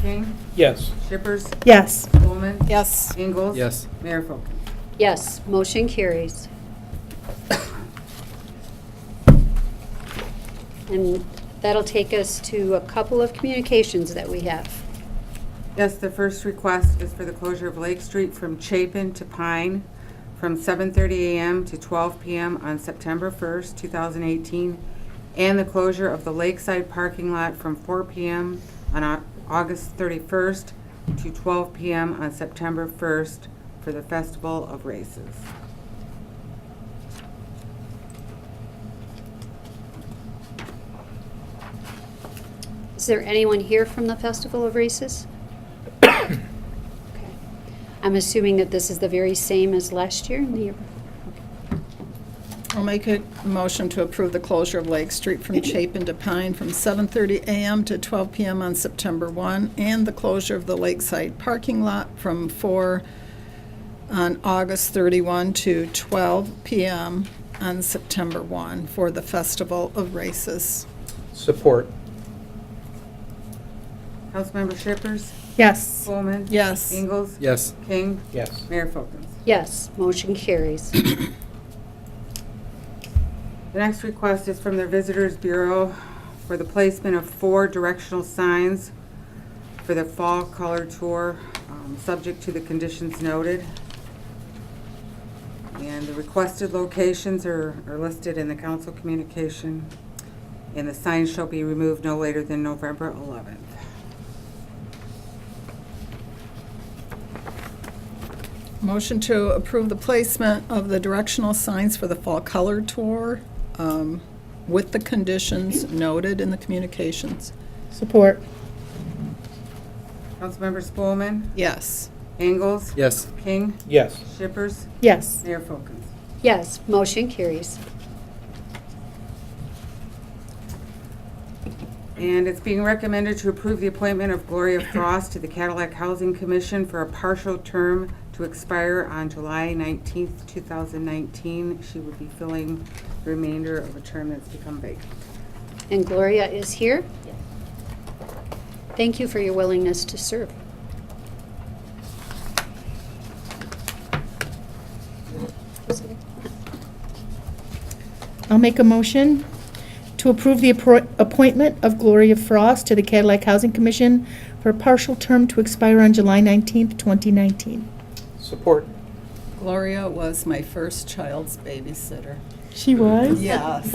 King, Yes. Shippers, Yes. Spelman, Yes. Ingalls. Yes. Mayor Folkins. Yes, motion carries. And that'll take us to a couple of communications that we have. Yes, the first request is for the closure of Lake Street from Chapin to Pine from 7:30 a.m. to 12 p.m. on September 1st, 2018, and the closure of the Lakeside parking lot from 4 p.m. on August 31st to 12 p.m. on September 1st for the Festival of Races. Is there anyone here from the Festival of Races? Okay. I'm assuming that this is the very same as last year and the year. I'll make a motion to approve the closure of Lake Street from Chapin to Pine from 7:30 a.m. to 12 p.m. on September 1, and the closure of the Lakeside parking lot from 4 on August 31 to 12 p.m. on September 1 for the Festival of Races. Support. Councilmember Shippers, Yes. Spelman. Yes. Ingalls. Yes. King, Yes. Mayor Folkins. Yes, motion carries. The next request is from the Visitors Bureau for the placement of 4 directional signs for the Fall Color Tour, subject to the conditions noted. And the requested locations are listed in the council communication, and the signs shall be removed no later than November 11th. Motion to approve the placement of the directional signs for the Fall Color Tour with the conditions noted in the communications. Support. Councilmember Spelman, Yes. Ingalls. Yes. King, Yes. Shippers, Yes. Mayor Folkins. Yes, motion carries. And it's being recommended to approve the appointment of Gloria Frost to the Cadillac Housing Commission for a partial term to expire on July 19th, 2019. She would be filling the remainder of a term that's become vacant. And Gloria is here. Thank you for your willingness to serve. I'll make a motion to approve the appointment of Gloria Frost to the Cadillac Housing Commission for a partial term to expire on July 19th, 2019. Support. Gloria was my first child's babysitter. She was? Yes.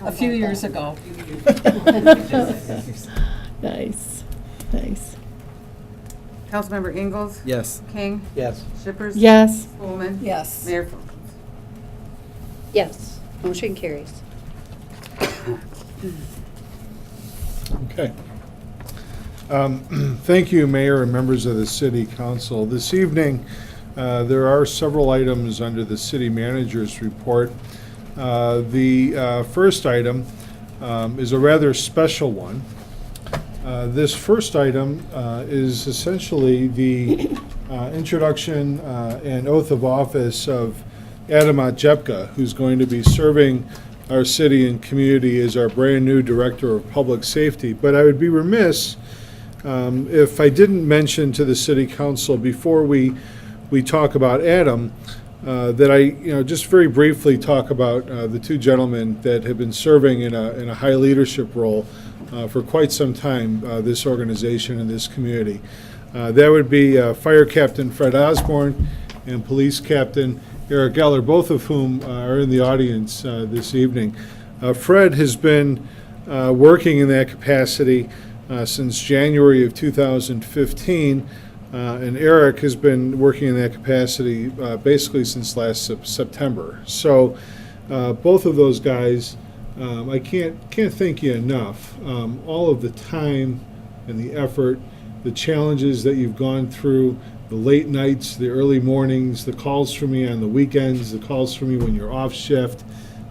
A few years ago. Nice, nice. Councilmember Ingalls. Yes. King, Yes. Shippers. Yes. Spelman. Yes. Mayor Folkins. Yes, motion carries. Okay. Thank you, Mayor and members of the City Council. This evening, there are several items under the City Manager's report. The first item is a rather special one. This first item is essentially the introduction and oath of office of Adamat Jepka, who's going to be serving our city and community as our brand-new Director of Public Safety. But I would be remiss if I didn't mention to the City Council before we talk about Adam, that I just very briefly talk about the 2 gentlemen that have been serving in a high leadership role for quite some time, this organization and this community. That would be Fire Captain Fred Osborne and Police Captain Eric Geller, both of whom are in the audience this evening. Fred has been working in that capacity since January of 2015, and Eric has been working in that capacity basically since last September. So both of those guys, I can't thank you enough. All of the time and the effort, the challenges that you've gone through, the late nights, the early mornings, the calls from me on the weekends, the calls from me when you're off shift.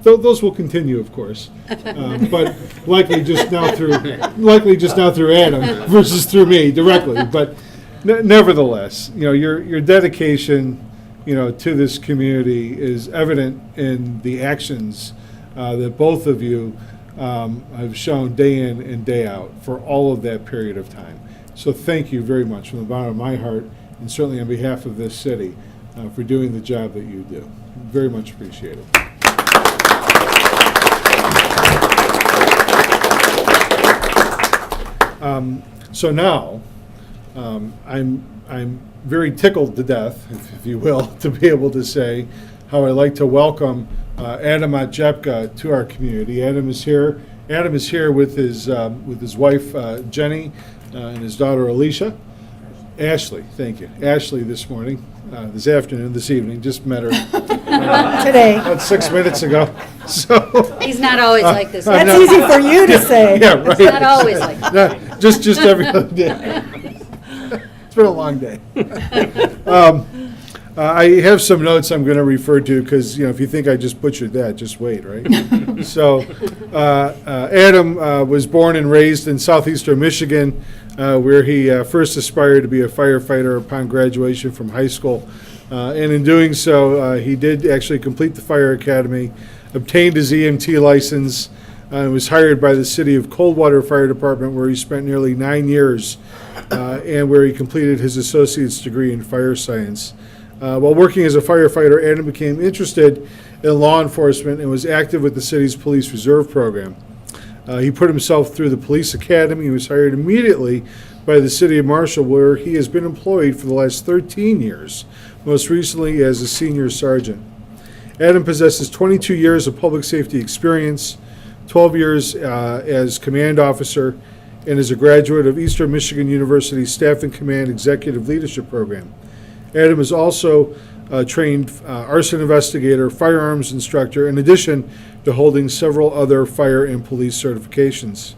Those will continue, of course, but likely just now through Adam versus through me directly. But nevertheless, your dedication, to this community is evident in the actions that both of you have shown day in and day out for all of that period of time. So thank you very much from the bottom of my heart, and certainly on behalf of this city, for doing the job that you do. Very much appreciated. So now, I'm very tickled to death, if you will, to be able to say how I'd like to welcome Adam Otjepka to our community. Adam is here. Adam is here with his wife Jenny and his daughter Alicia. Ashley, thank you. Ashley this morning, this afternoon, this evening, just met her Today. about 6 minutes ago. So He's not always like this. That's easy for you to say. yeah, right. He's not always like this. No, just every other day. It's been a long day. I have some notes I'm going to refer to because, if you think I just butchered that, just wait, right? So, Adam was born and raised in southeastern Michigan, where he first aspired to be a firefighter upon graduation from high school. And in doing so, he did actually complete the fire academy, obtained his EMT license, and was hired by the city of Coldwater Fire Department, where he spent nearly 9 years, and where he completed his associate's degree in fire science. While working as a firefighter, Adam became interested in law enforcement and was active with the city's police reserve program. He put himself through the police academy. He was hired immediately by the city of Marshall, where he has been employed for the last 13 years, most recently as a senior sergeant. Adam possesses 22 years of public safety experience, 12 years as command officer, and is a graduate of Eastern Michigan University's Staff and Command Executive Leadership Program. Adam is also a trained arson investigator, firearms instructor, in addition to holding several other fire and police certifications.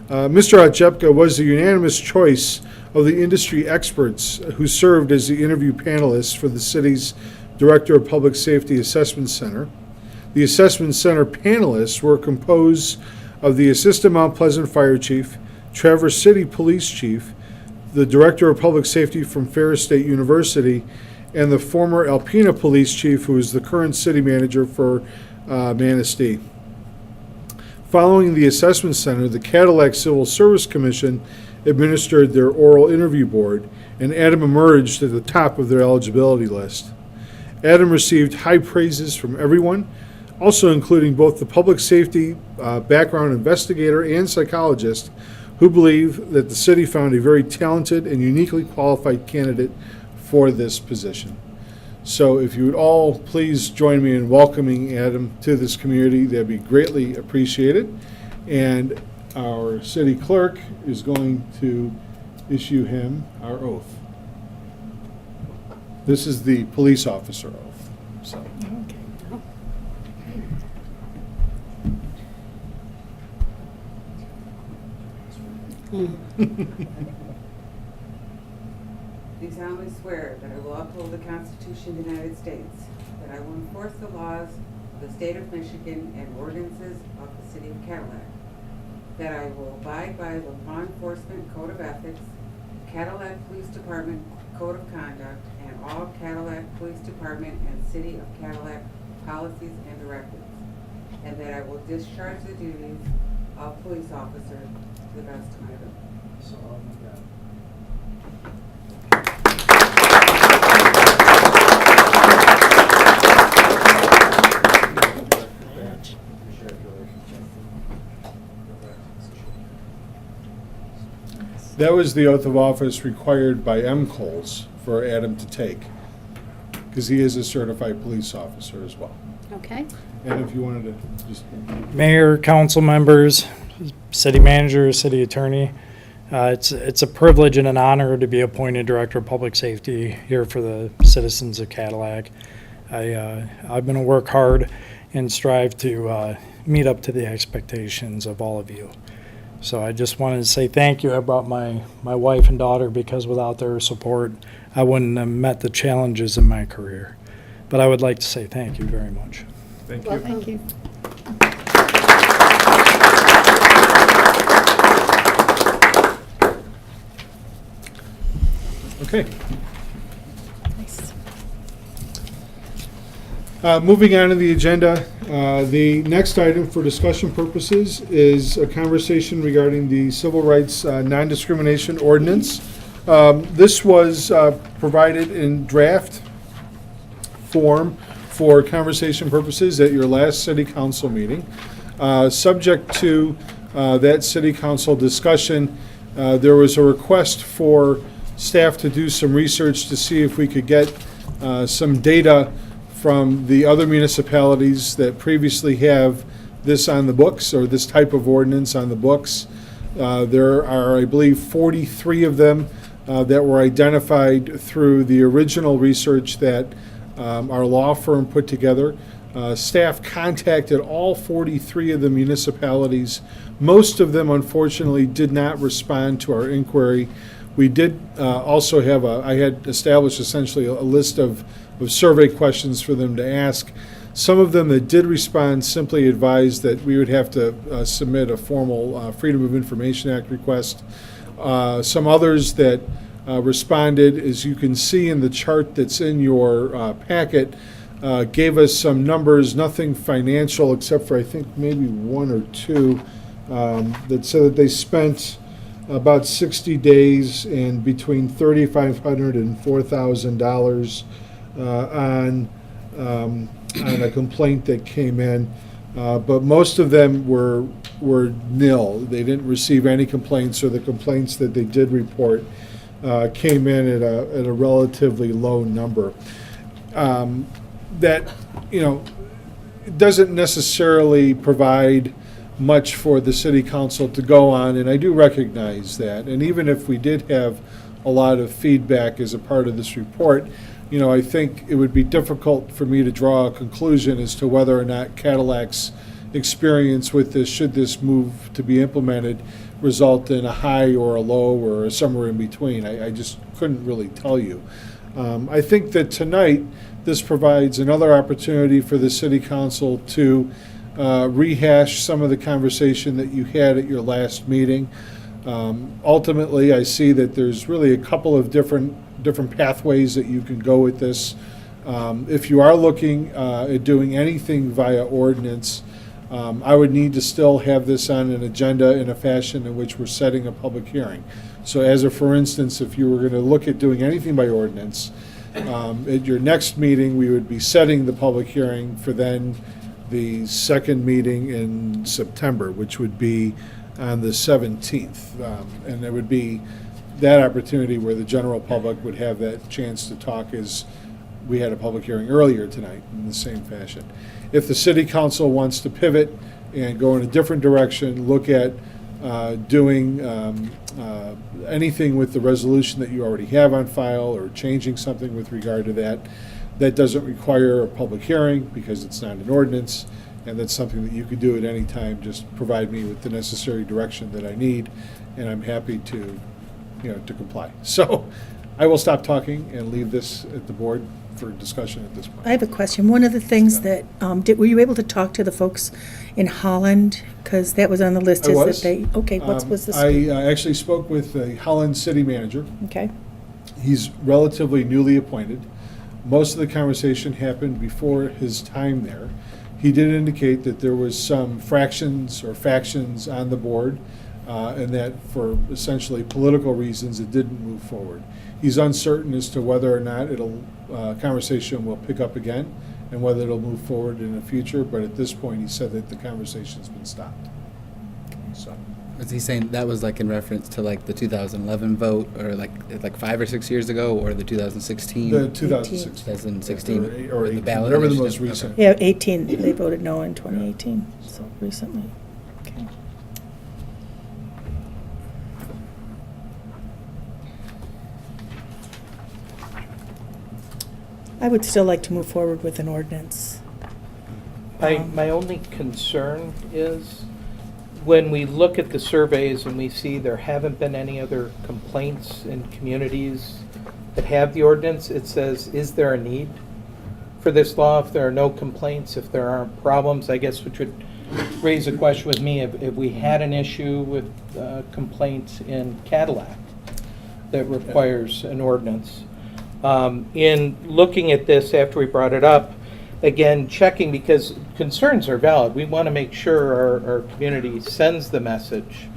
Mr. Otjepka was the unanimous choice of the industry experts who served as the interview panelists for the city's Director of Public Safety Assessment Center. The Assessment Center panelists were composed of the Assistant Mount Pleasant Fire Chief, Traverse City Police Chief, the Director of Public Safety from Ferris State University, and the former Alpena Police Chief, who is the current city manager for Manistee. Following the Assessment Center, the Cadillac Civil Service Commission administered their oral interview board, and Adam emerged at the top of their eligibility list. Adam received high praises from everyone, also including both the public safety background investigator and psychologist, who believe that the city found a very talented and uniquely qualified candidate for this position. So if you would all please join me in welcoming Adam to this community, that'd be greatly appreciated. And our city clerk is going to issue him our oath. This is the police officer oath. So. Do solemnly swear that I will uphold the Constitution of the United States, that I will enforce the laws of the state of Michigan and ordinances of the city of Cadillac, that I will abide by the law enforcement code of ethics, Cadillac Police Department code of conduct, and all Cadillac Police Department and City of Cadillac policies and directives, and that I will discharge the duties of police officer to the best of my ability. So help me God. That was the oath of office required by MCOLS for Adam to take, because he is a certified police officer as well. Okay. And if you wanted to just, Mayor, council members, city manager, city attorney, it's a privilege and an honor to be appointed Director of Public Safety here for the citizens of Cadillac. I'm going to work hard and strive to meet up to the expectations of all of you. So I just wanted to say thank you. I brought my wife and daughter because without their support, I wouldn't have met the challenges in my career. But I would like to say thank you very much. thank you. Welcome. Thank you. Okay. Nice. Moving on to the agenda, the next item for discussion purposes is a conversation regarding the Civil Rights Non-Discrimination Ordinance. This was provided in draft form for conversation purposes at your last city council meeting. Subject to that city council discussion, there was a request for staff to do some research to see if we could get some data from the other municipalities that previously have this on the books, or this type of ordinance on the books. There are, I believe, 43 of them that were identified through the original research that our law firm put together. Staff contacted all 43 of the municipalities. Most of them, unfortunately, did not respond to our inquiry. We did also have I had established essentially a list of survey questions for them to ask. Some of them that did respond simply advised that we would have to submit a formal Freedom of Information Act request. Some others that responded, as you can see in the chart that's in your packet, gave us some numbers, nothing financial except for I think maybe one or two, that said that they spent about 60 days and between $3,500 and $4,000 on a complaint that came in, but most of them were nil. They didn't receive any complaints, or the complaints that they did report came in at a relatively low number. That, you know, doesn't necessarily provide much for the city council to go on, and I do recognize that. And even if we did have a lot of feedback as a part of this report, you know, I think it would be difficult for me to draw a conclusion as to whether or not Cadillac's experience with this, should this move to be implemented, result in a high or a low or somewhere in between. I just couldn't really tell you. I think that tonight this provides another opportunity for the city council to rehash some of the conversation that you had at your last meeting. Ultimately, I see that there's really a couple of different pathways that you can go with this. If you are looking at doing anything via ordinance, I would need to still have this on an agenda in a fashion in which we're setting a public hearing. So as a for instance, if you were going to look at doing anything by ordinance, at your next meeting, we would be setting the public hearing for then the second meeting in September, which would be on the 17th. And there would be that opportunity where the general public would have that chance to talk, as we had a public hearing earlier tonight in the same fashion. If the city council wants to pivot and go in a different direction, look at doing anything with the resolution that you already have on file, or changing something with regard to that, that doesn't require a public hearing because it's not an ordinance, and that's something that you could do at any time. Just provide me with the necessary direction that I need, and I'm happy to, to comply. So I will stop talking and leave this at the board for discussion at this point. I have a question. One of the things that, were you able to talk to the folks in Holland? Because that was on the list. I is was. That they, okay, what was this? I actually spoke with the Holland city manager. Okay, He's relatively newly appointed. Most of the conversation happened before his time there. He did indicate that there was some fractions or factions on the board, and that for essentially political reasons, it didn't move forward. He's uncertain as to whether or not conversation will pick up again, and whether it'll move forward in the future, but at this point, he said that the conversation's been stopped. So. Was he saying that was like in reference to like the 2011 vote, or like 5 or 6 years ago, or the 2016? The 2016. 2016 Or the ballot whatever the initiative? most recent. yeah, 18, they voted no in 2018, so recently. Okay. I would still like to move forward with an ordinance. My only concern is when we look at the surveys and we see there haven't been any other complaints in communities that have the ordinance, it says, is there a need for this law? If there are no complaints, if there aren't problems, I guess which would raise a question with me, if we had an issue with complaints in Cadillac that requires an ordinance. In looking at this after we brought it up, again, checking, because concerns are valid. We want to make sure our community sends the message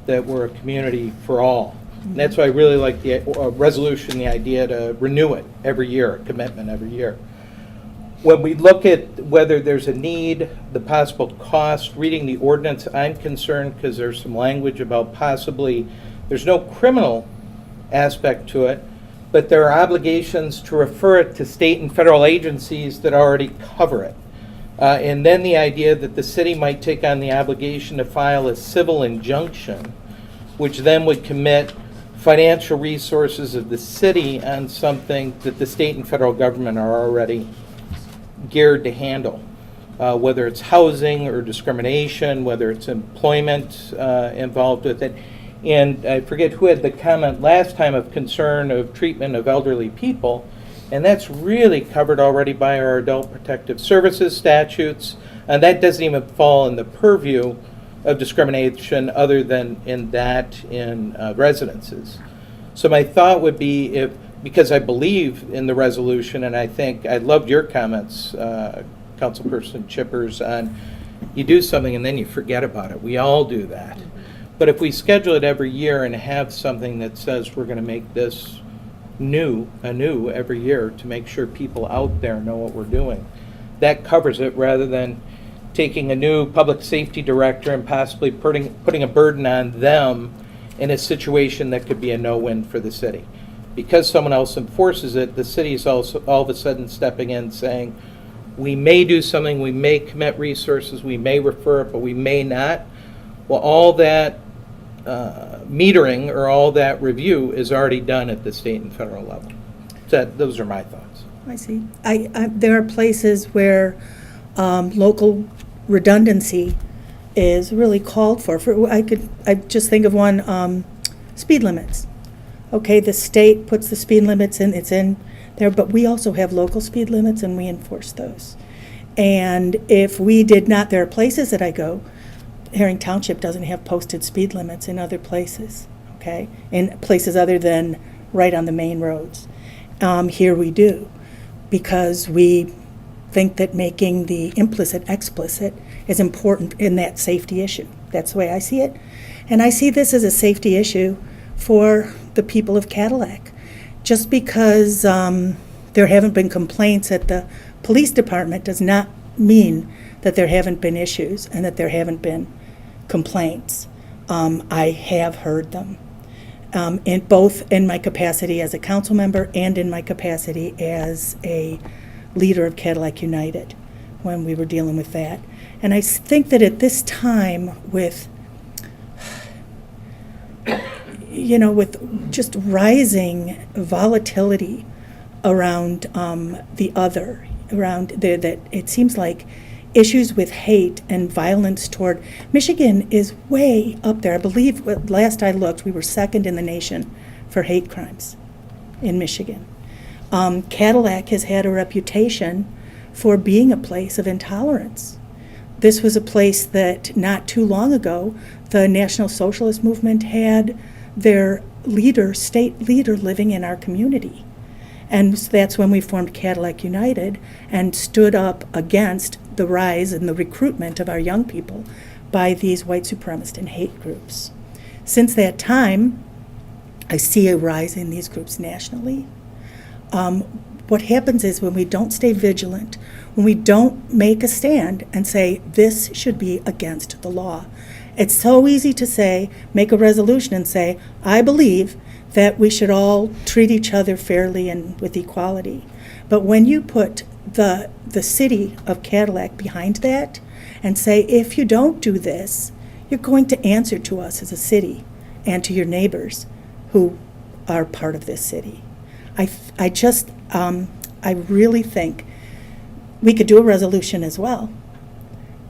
that we're a community for all. And that's why I really like the resolution, the idea to renew it every year, a commitment every year. When we look at whether there's a need, the possible cost, reading the ordinance, I'm concerned because there's some language about possibly, there's no criminal aspect to it, but there are obligations to refer it to state and federal agencies that already cover it. And then the idea that the city might take on the obligation to file a civil injunction, which then would commit financial resources of the city on something that the state and federal government are already geared to handle, whether it's housing or discrimination, whether it's employment involved with it. And I forget who had the comment last time of concern of treatment of elderly people, and that's really covered already by our adult protective services statutes, and that doesn't even fall in the purview of discrimination other than in residences. So my thought would be, because I believe in the resolution, and I think I loved your comments, Councilperson Chippers, on you do something and then you forget about it. We all do that. But if we schedule it every year and have something that says we're going to make this anew every year to make sure people out there know what we're doing, that covers it, rather than taking a new public safety director and possibly putting a burden on them in a situation that could be a no-win for the city. Because someone else enforces it, the city is also all of a sudden stepping in saying, we may do something, we may commit resources, we may refer it, but we may not. Well, all that metering or all that review is already done at the state and federal level. Those are my thoughts. I see. There are places where local redundancy is really called for. I just think of one, speed limits. Okay, the state puts the speed limits in, it's in there, but we also have local speed limits and we enforce those. And if we did not, there are places that I go, Herring Township doesn't have posted speed limits in other places, okay? In places other than right on the main roads. Here we do, because we think that making the implicit explicit is important in that safety issue. That's the way I see it. And I see this as a safety issue for the people of Cadillac. Just because there haven't been complaints at the police department does not mean that there haven't been issues and that there haven't been complaints. I have heard them, in both in my capacity as a council member and in my capacity as a leader of Cadillac United when we were dealing with that. And I think that at this time, with with just rising volatility around the other, around that it seems like issues with hate and violence toward Michigan is way up there. I believe last I looked, we were second in the nation for hate crimes in Michigan. Cadillac has had a reputation for being a place of intolerance. This was a place that not too long ago, the National Socialist Movement had their state leader living in our community. And that's when we formed Cadillac United and stood up against the rise and the recruitment of our young people by these white supremacist and hate groups. Since that time, I see a rise in these groups nationally. What happens is when we don't stay vigilant, when we don't make a stand and say this should be against the law, it's so easy to say, make a resolution and say, I believe that we should all treat each other fairly and with equality. But when you put the city of Cadillac behind that and say, if you don't do this, you're going to answer to us as a city and to your neighbors who are part of this city. I really think we could do a resolution as well,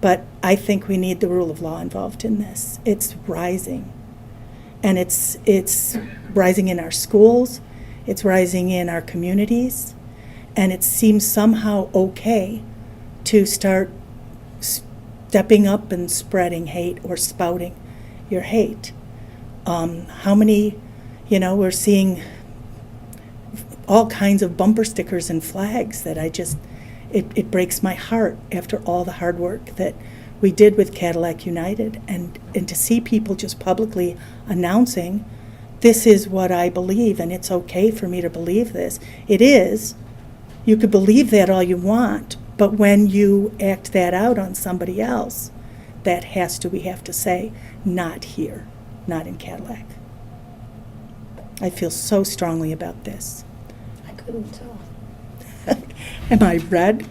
but I think we need the rule of law involved in this. It's rising, and it's rising in our schools, it's rising in our communities, and it seems somehow okay to start stepping up and spreading hate or spouting your hate. How many, we're seeing all kinds of bumper stickers and flags that it breaks my heart after all the hard work that we did with Cadillac United, and to see people just publicly announcing, this is what I believe, and it's okay for me to believe this. It is. You could believe that all you want, but when you act that out on somebody else, that has to, we have to say, not here, not in Cadillac. I feel so strongly about this. I couldn't tell. Am I red?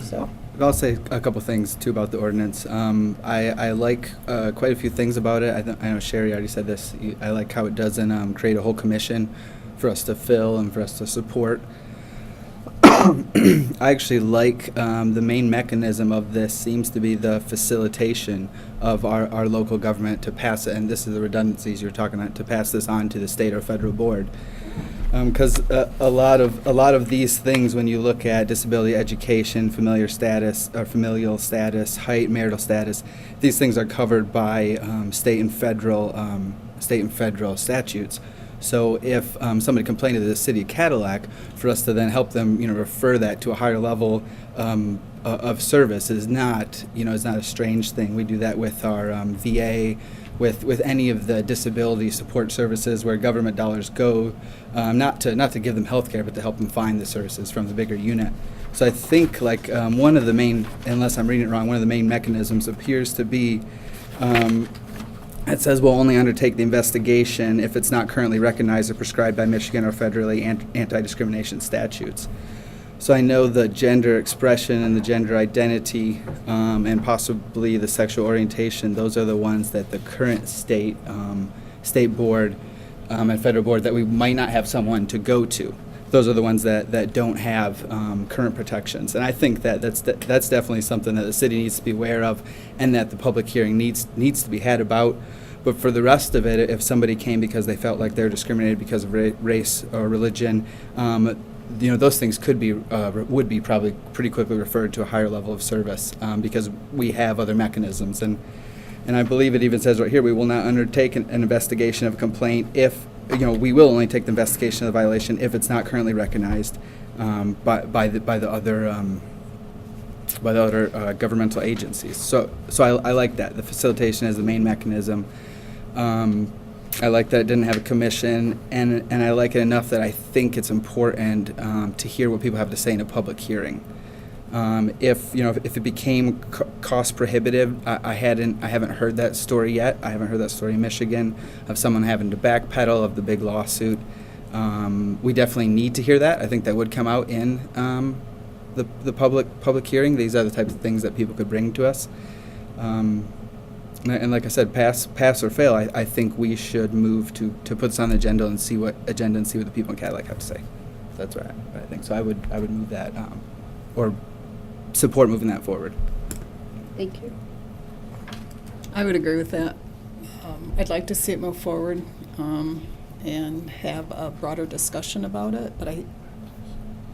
So, I'll say a couple things too about the ordinance. I like quite a few things about it. I know Sherry already said this. I like how it doesn't create a whole commission for us to fill and for us to support. I actually like the main mechanism of this seems to be the facilitation of our local government to pass it, and this is the redundancies you're talking about, to pass this on to the state or federal board. Because a lot of these things, when you look at disability education, familial status, height, marital status, these things are covered by state and federal statutes. So if somebody complained to the city of Cadillac, for us to then help them, refer that to a higher level of service is not a strange thing. We do that with our VA, with any of the disability support services where government dollars go, not to give them health care, but to help them find the services from the bigger unit. So I think one of the main, unless I'm reading it wrong, one of the main mechanisms appears to be it says we'll only undertake the investigation if it's not currently recognized or prescribed by Michigan or federally anti-discrimination statutes. So I know the gender expression and the gender identity and possibly the sexual orientation, those are the ones that the current state board and federal board that we might not have someone to go to. Those are the ones that don't have current protections. And I think that's definitely something that the city needs to be aware of and that the public hearing needs to be had about. But for the rest of it, if somebody came because they felt like they're discriminated because of race or religion, those things would be probably pretty quickly referred to a higher level of service because we have other mechanisms. And I believe it even says right here, we will not undertake an investigation of a complaint if, we will only take the investigation of the violation if it's not currently recognized by the other governmental agencies. So I like that. The facilitation is the main mechanism. I like that it didn't have a commission, and I like it enough that I think it's important to hear what people have to say in a public hearing. If it became cost prohibitive, I haven't heard that story yet. I haven't heard that story in Michigan of someone having to backpedal of the big lawsuit. We definitely need to hear that. I think that would come out in the public hearing. These are the types of things that people could bring to us. And like I said, pass or fail, I think we should move to put this on the agenda and see what the people in Cadillac have to say. That's what I think. So I would move that or support moving that forward. Thank you. I would agree with that. I'd like to see it move forward and have a broader discussion about it, but I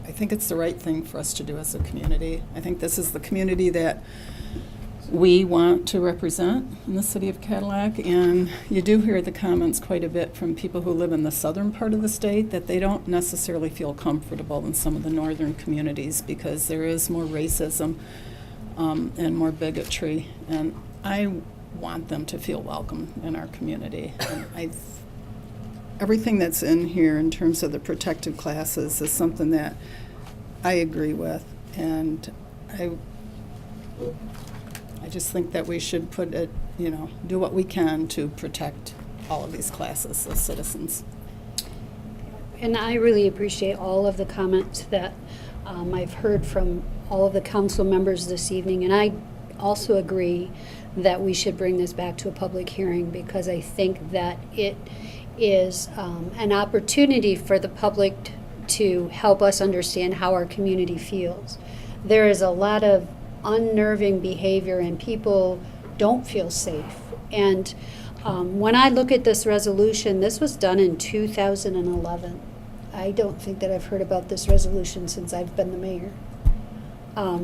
think it's the right thing for us to do as a community. I think this is the community that we want to represent in the city of Cadillac, and you do hear the comments quite a bit from people who live in the southern part of the state that they don't necessarily feel comfortable in some of the northern communities because there is more racism and more bigotry, and I want them to feel welcome in our community. And everything that's in here in terms of the protected classes is something that I agree with, and I just think that we should put it, do what we can to protect all of these classes as citizens. And I really appreciate all of the comments that I've heard from all of the council members this evening. And I also agree that we should bring this back to a public hearing because I think that it is an opportunity for the public to help us understand how our community feels. There is a lot of unnerving behavior and people don't feel safe. And when I look at this resolution, this was done in 2011. I don't think that I've heard about this resolution since I've been the mayor.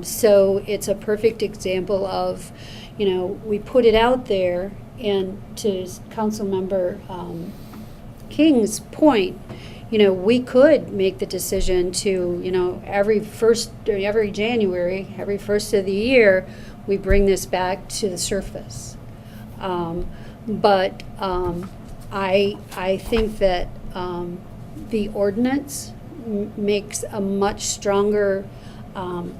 So it's a perfect example of, we put it out there, and to Councilmember King's point, we could make the decision to, every January, every first of the year, we bring this back to the surface. But I think that the ordinance makes a much stronger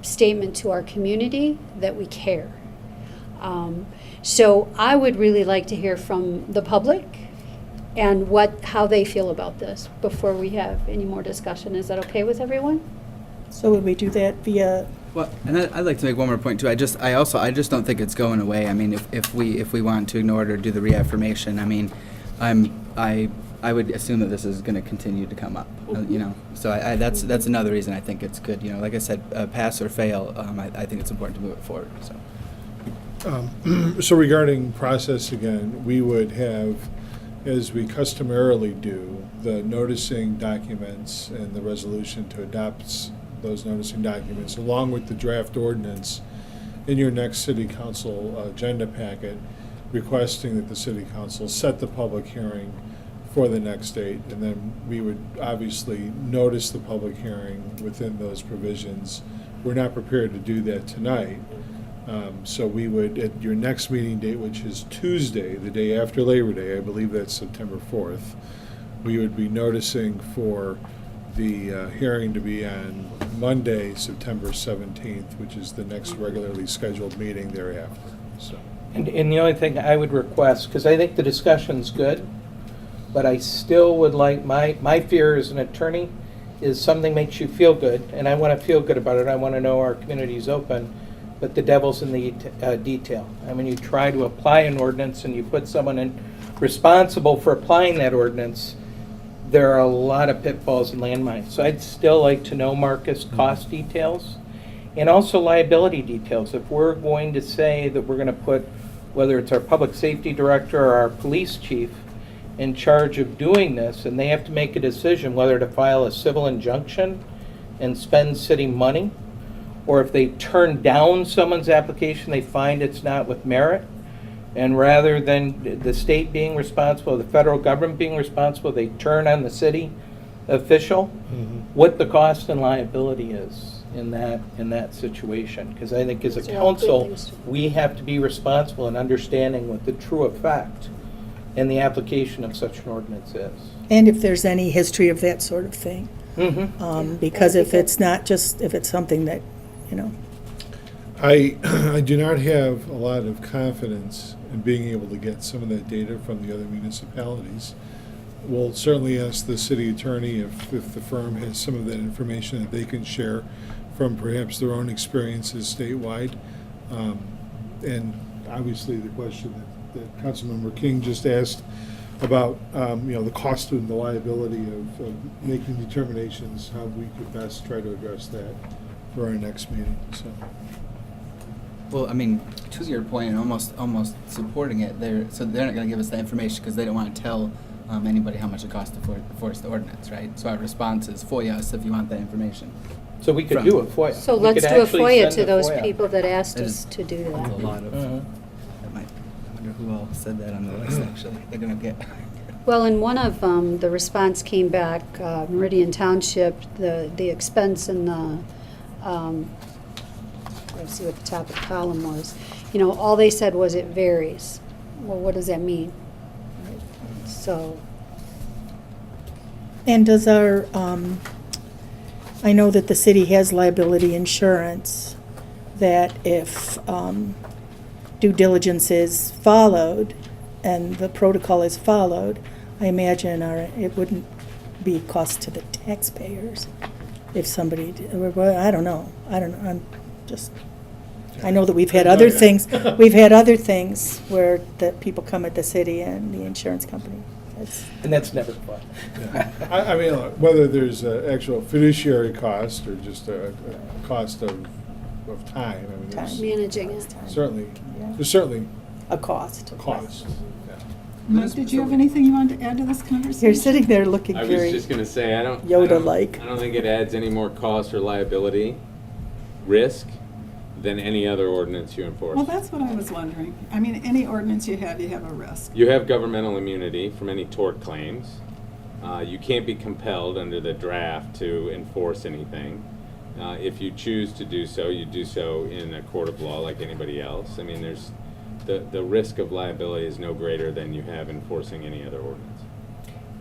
statement to our community that we care. So I would really like to hear from the public and how they feel about this before we have any more discussion. Is that okay with everyone? So would we do that via, Well, and I'd like to make one more point too. I just don't think it's going away. I mean, if we want to ignore it or do the reaffirmation, I mean, I would assume that this is going to continue to come up. So that's another reason I think it's good. Like I said, pass or fail. I think it's important to move it forward. So. So regarding process again, we would have, as we customarily do, the noticing documents and the resolution to adopt those noticing documents, along with the draft ordinance, in your next city council agenda packet, requesting that the city council set the public hearing for the next date, and then we would obviously notice the public hearing within those provisions. We're not prepared to do that tonight. So we would, at your next meeting date, which is Tuesday, the day after Labor Day, I believe that's September 4th, we would be noticing for the hearing to be on Monday, September 17th, which is the next regularly scheduled meeting thereafter. So. And the only thing I would request, because I think the discussion's good, but I still would like, my fear as an attorney is something makes you feel good, and I want to feel good about it. I want to know our community's open, but the devil's in the detail. I mean, you try to apply an ordinance and you put someone in responsible for applying that ordinance, there are a lot of pitfalls and landmines. So I'd still like to know, Marcus, cost details and also liability details. If we're going to say that we're going to put, whether it's our public safety director or our police chief in charge of doing this, and they have to make a decision whether to file a civil injunction and spend city money, or if they turn down someone's application, they find it's not with merit, and rather than the state being responsible, the federal government being responsible, they turn on the city official, what the cost and liability is in that situation. Because I think as a Those are all good council, things to- we have to be responsible in understanding what the true effect and the application of such an ordinance is. and if there's any history of that sort of thing? Because if it's not just, if it's something that, I do not have a lot of confidence in being able to get some of that data from the other municipalities. We'll certainly ask the city attorney if the firm has some of that information that they can share from perhaps their own experiences statewide. And obviously the question that Councilmember King just asked about, the cost and the liability of making determinations, how we could best try to address that for our next meeting, so. Well, I mean, to your point, and almost supporting it, they're not going to give us that information because they don't want to tell anybody how much it costs to enforce the ordinance, right? So our response is FOIA us if you want that information. So we could do a FOIA. So We let's could do a actually FOIA send to a those FOIA. people that asked That us is- to do That's a that. lot of. Mhm. I wonder who all said that on the list. Actually, they're going to get. Well, and one of the response came back, Meridian Township, the expense and the, let's see what the top of the column was. All they said was it varies. Well, what does that mean? So, and does our, I know that the city has liability insurance, that if due diligence is followed and the protocol is followed, I imagine it wouldn't be cost to the taxpayers if somebody, well, I don't know, I'm just, I know that we've had other things where the people come at the city and the insurance company. And that's never fun. Yeah. I mean, look, whether there's an actual fiduciary cost or just a cost of time, I mean, there's managing it. certainly, Yeah. there's certainly A cost. a cost. Yeah. Mike, did you have anything you wanted to add to this conversation? You're sitting there looking I was very, just gonna say, I don't Yoda-like. I don't think it adds any more cost or liability risk than any other ordinance you enforce. Well, that's what I was wondering. I mean, any ordinance you have a risk. You have governmental immunity from any tort claims. You can't be compelled under the draft to enforce anything. If you choose to do so, you do so in a court of law like anybody else. I mean, there's the risk of liability is no greater than you have enforcing any other ordinance.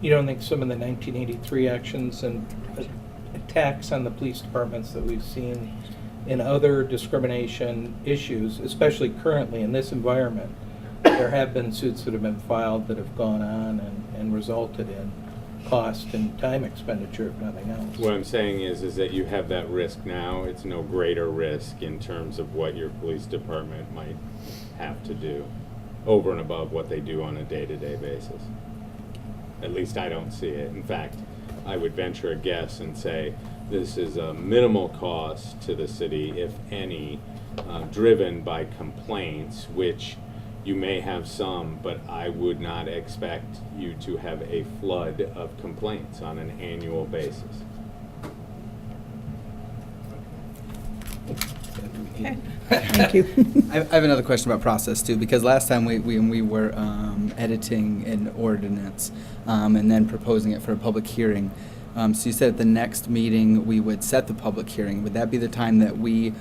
You don't think some of the 1983 actions and attacks on the police departments that we've seen in other discrimination issues, especially currently in this environment, there have been suits that have been filed that have gone on and resulted in cost and time expenditure, if nothing else? What I'm saying is that you have that risk now. It's no greater risk in terms of what your police department might have to do over and above what they do on a day-to-day basis. At least I don't see it. In fact, I would venture a guess and say this is a minimal cost to the city, if any, driven by complaints, which you may have some, but I would not expect you to have a flood of complaints on an annual basis. Thank you. I have another question about process too, because last time we were editing an ordinance and then proposing it for a public hearing. So you said at the next meeting we would set the public hearing. Would that be the time that we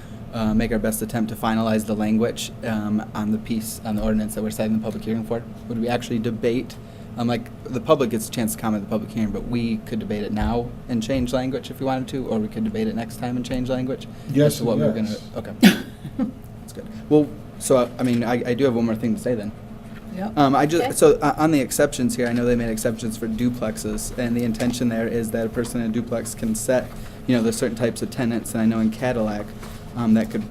make our best attempt to finalize the language on the ordinance that we're setting the public hearing for? Would we actually debate? Like the public gets a chance to comment at the public hearing, but we could debate it now and change language if we wanted to, or we could debate it next time and change language. Yes, As to what and we were yes. gonna. Okay, that's good. Well, so I mean, I do have one more thing to say then. Yeah. On the exceptions here, I know they made exceptions for duplexes, and the intention there is that a person in a duplex can set, there's certain types of tenants, and I know in Cadillac, that could,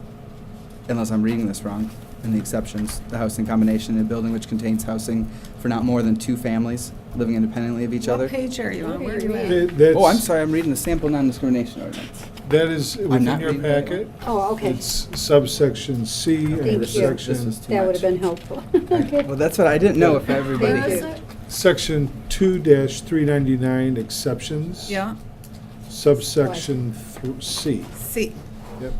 unless I'm reading this wrong, in the exceptions, the housing combination in a building which contains housing for not more than 2 families living independently of each other. What page are you on? Where are you at? That's- Oh, I'm sorry, I'm reading the sample non-discrimination ordinance. That is within not your reading that packet. Oh, okay. It's subsection C Thank and you. This section, is too That would much. have been helpful. Okay. Well, that's what I didn't know if everybody. Thank you. section 2-399 exceptions. Yeah, Subsection C. C. Yep.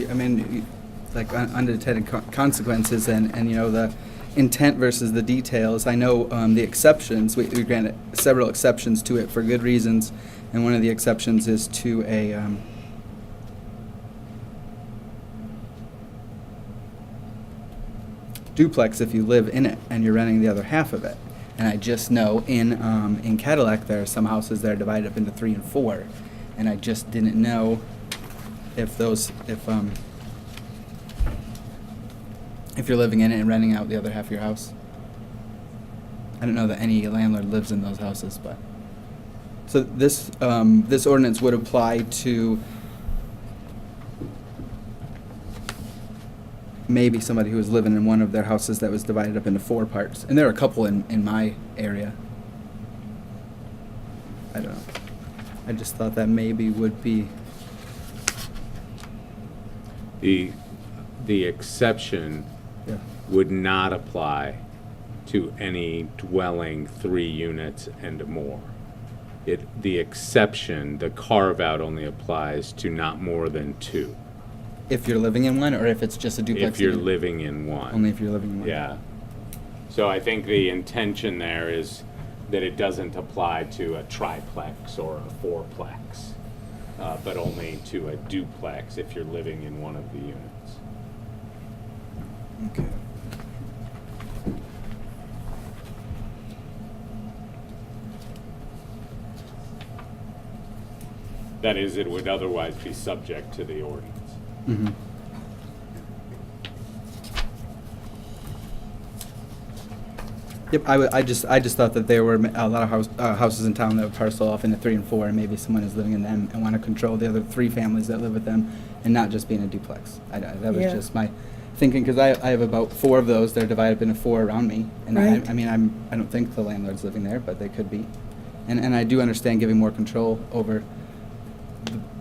I mean, like unintended consequences and the intent versus the details. I know the exceptions, we granted several exceptions to it for good reasons, and one of the exceptions is to a duplex if you live in it and you're renting the other half of it. And I just know in Cadillac there are some houses that are divided up into 3 and 4, and I just didn't know if you're living in it and renting out the other half of your house. I don't know that any landlord lives in those houses, but so this ordinance would apply to maybe somebody who was living in one of their houses that was divided up into 4 parts, and there are a couple in my area. I don't know. I just thought that maybe would be. The exception Yeah. would not apply to any dwelling 3 units and more. The exception, the carve-out only applies to not more than 2. If you're living in one, or if it's just a duplex. If you're unit? living in one. Only if you're living in one. Yeah. So I think the intention there is that it doesn't apply to a triplex or a 4plex, but only to a duplex if you're living in one of the units. Okay. That is, it would otherwise be subject to the ordinance. Mm-hmm. Yep, I just thought that there were a lot of houses in town that would parcel off into 3 and 4, and maybe someone is living in them and want to control the other 3 families that live with them, and not just be in a duplex. That was Yeah. just my thinking, because I have about 4 of those. They're divided up into 4 around me, and Right. I don't think the landlord's living there, but they could be, and I do understand giving more control over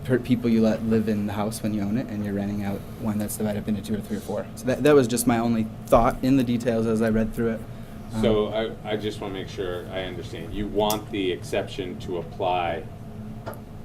the people you let live in the house when you own it, and you're renting out one that's divided up into 2 or 3 or 4. So that was just my only thought in the details as I read through it. So I just want to make sure I understand. You want the exception to apply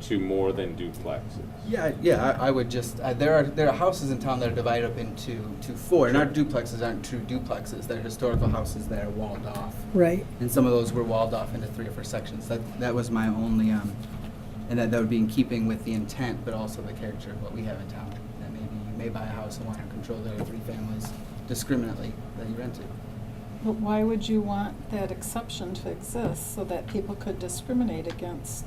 to more than duplexes? Yeah, I would just, there are houses in town that are divided up into four, and our duplexes aren't true duplexes, they're historical houses that are walled off. Right. And some of those were walled off into 3 or 4 sections. That was my only, and that would be in keeping with the intent, but also the character of what we have in town. That maybe you may buy a house and want to control the other 3 families discriminately that you rented. But why would you want that exception to exist so that people could discriminate against?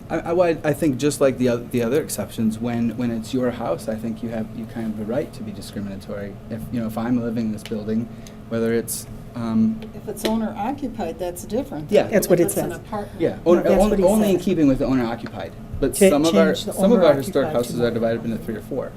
I think just like the other exceptions, when it's your house, I think you kind of have the right to be discriminatory. If I'm living in this building, whether it's If it's owner occupied, that's different. Yeah. That's what it If it's an says. apartment. yeah, No, that's what he only in said. keeping with the owner occupied. But Cha- some of change the our owner historic occupied houses to are divided up into 3 or 4,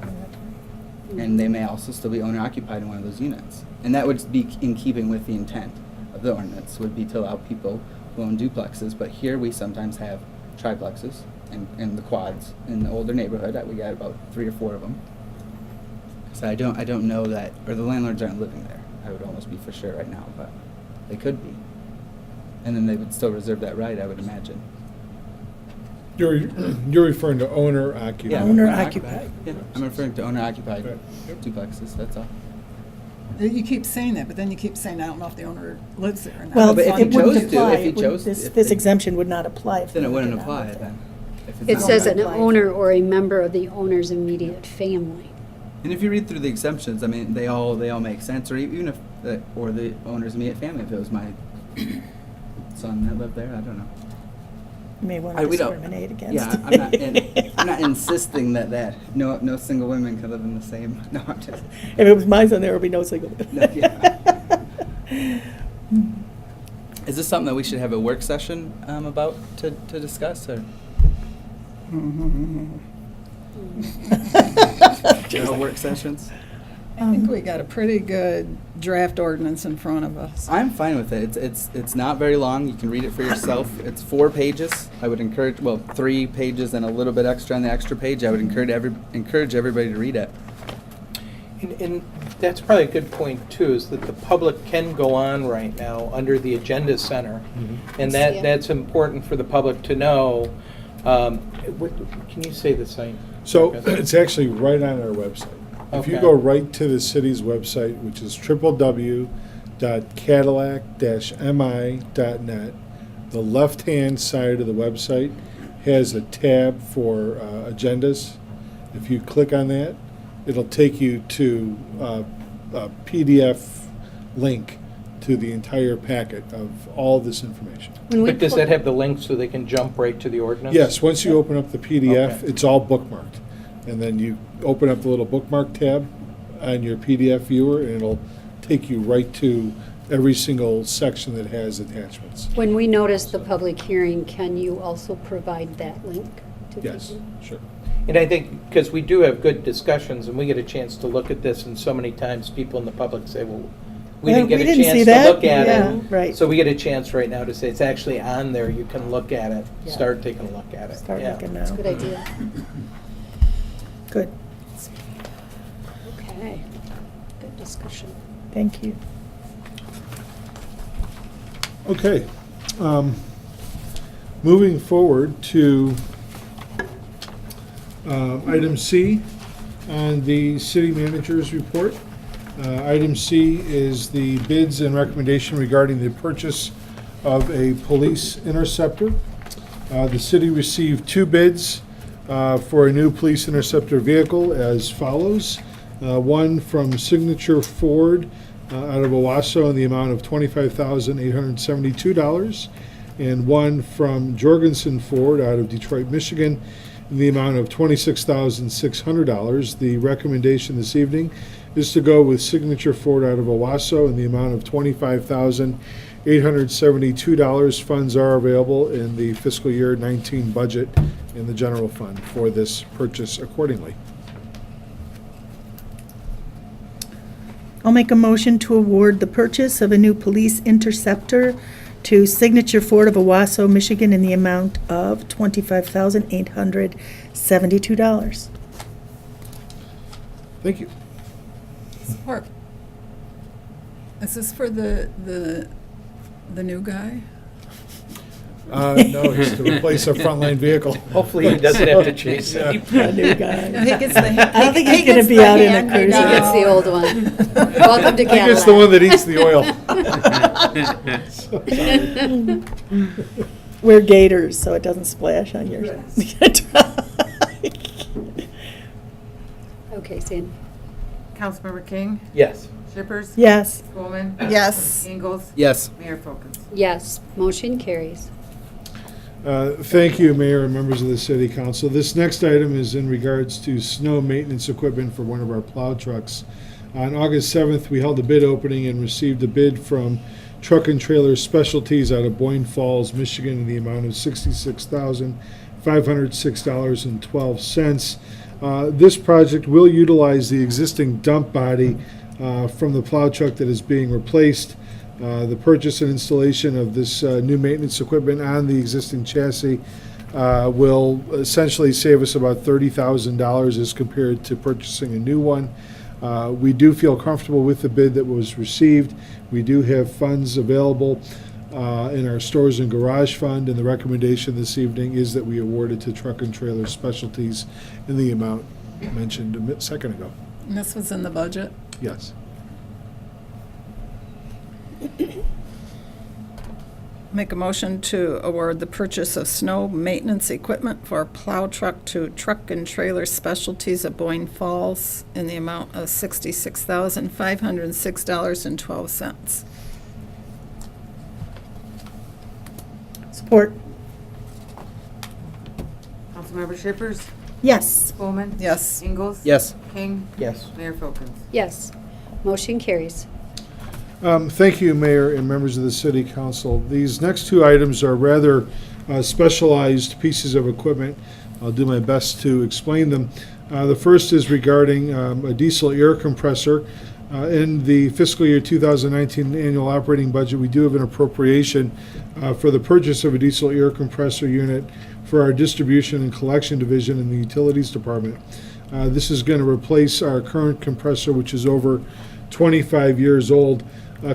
and they may also still be owner occupied in one of those units. And that would be in keeping with the intent of the ordinance, would be to allow people who own duplexes. But here we sometimes have triplexes and the quads in the older neighborhood. We got about 3 or 4 of them. So I don't know that, or the landlords aren't living there. I would almost be for sure right now, but they could be. And then they would still reserve that right, I would imagine. You're referring to owner occupied. Yeah, Owner occupied. Yeah, I'm referring to owner occupied Right, yep. duplexes, that's all. You keep saying that, but then you keep saying, I don't know if the owner lives there or not. Well, but if he it wouldn't chose to, apply. if he It wouldn't- chose- this if this they- exemption would not apply. if Then they it wouldn't did not apply live then. If it's It not says an occupied. owner or a member of the owner's immediate family. And if you read through the exemptions, I mean, they all make sense, or even if, or the owner's immediate family, if it was my son that lived there, I don't know. You may want I- to we don't- discriminate against. Yeah, I'm not insisting that no single women can live in the same, no, I'm just, If it was my son, there would be no single. No, yeah. Is this something that we should have a work session about to discuss, or? No work sessions? I think we got a pretty good draft ordinance in front of us. I'm fine with it. It's not very long. You can read it for yourself. It's 4 pages. I would encourage, 3 pages and a little bit extra on the extra page. I would encourage everybody to read it. And that's probably a good point too, is that the public can go on right now under the Agenda Center. And See it. that's important for the public to know. Can you say the site? So it's actually right on our website. If you Okay. go right to the city's website, which is www.cadillac-mi.net, the left-hand side of the website has a tab for agendas. If you click on that, it'll take you to a PDF link to the entire packet of all this information. When we But does put- that have the link so they can jump right to the ordinance? Yes, once you open up the PDF, Okay. it's all bookmarked. And then you open up the little bookmark tab on your PDF viewer, and it'll take you right to every single section that has attachments. When we notice the public hearing, can you also provide that link to people? Yes, sure. And I think, because we do have good discussions, and we get a chance to look at this, and so many times people in the public say, well, we Well, didn't get we a didn't see chance to that. look at Yeah, it. right. So we get a chance right now to say, it's actually on there, you can look at it, Yeah. start taking a look at it. Start Yeah. looking That's a now. good idea. Good, Okay. Good discussion. thank you. Okay. Moving forward to item C on the city manager's report. Item C is the bids and recommendation regarding the purchase of a police interceptor. The city received 2 bids for a new police interceptor vehicle as follows. One from Signature Ford out of Owasso in the amount of $25,872, and one from Jorgensen Ford out of Detroit, Michigan in the amount of $26,600. The recommendation this evening is to go with Signature Ford out of Owasso in the amount of $25,872. Funds are available in the fiscal year 19 budget in the general fund for this purchase accordingly. I'll make a motion to award the purchase of a new police interceptor to Signature Ford of Owasso, Michigan in the amount of $25,872. Thank you. Support. Is this for the new guy? No, it's to replace a frontline vehicle. Hopefully he doesn't have to chase it. A new guy. He gets the. I don't think he he's gonna gets be the out in a hand me cruiser. He down. gets the old one. Welcome to I think it's the one Cadillac. that eats the oil. Wear gaiters so it doesn't splash on your. Okay, Sandy. Councilmember King, Yes. Shippers. Yes. Spelman. Yes. Ingalls. Yes. Mayor Folkins. Yes, motion carries. Thank you, Mayor and members of the City Council. This next item is in regards to snow maintenance equipment for one of our plow trucks. On August 7th, we held a bid opening and received a bid from Truck and Trailer Specialties out of Boyne Falls, Michigan, in the amount of $66,506.12. This project will utilize the existing dump body from the plow truck that is being replaced. The purchase and installation of this new maintenance equipment on the existing chassis will essentially save us about $30,000 as compared to purchasing a new one. We do feel comfortable with the bid that was received. We do have funds available in our stores and garage fund, and the recommendation this evening is that we award it to Truck and Trailer Specialties in the amount mentioned a second ago. And this was in the budget. Yes. Make a motion to award the purchase of snow maintenance equipment for a plow truck to Truck and Trailer Specialties of Boyne Falls in the amount of $66,506.12. Support. Councilmember Shippers. Yes. Spelman. Yes. Ingalls. Yes. King. Yes. Mayor Folkins. Yes, motion carries. Thank you, Mayor and members of the City Council. These next two items are rather specialized pieces of equipment. I'll do my best to explain them. The first is regarding a diesel air compressor. In the fiscal year 2019 annual operating budget, we do have an appropriation for the purchase of a diesel air compressor unit for our distribution and collection division in the Utilities Department. This is going to replace our current compressor, which is over 25 years old.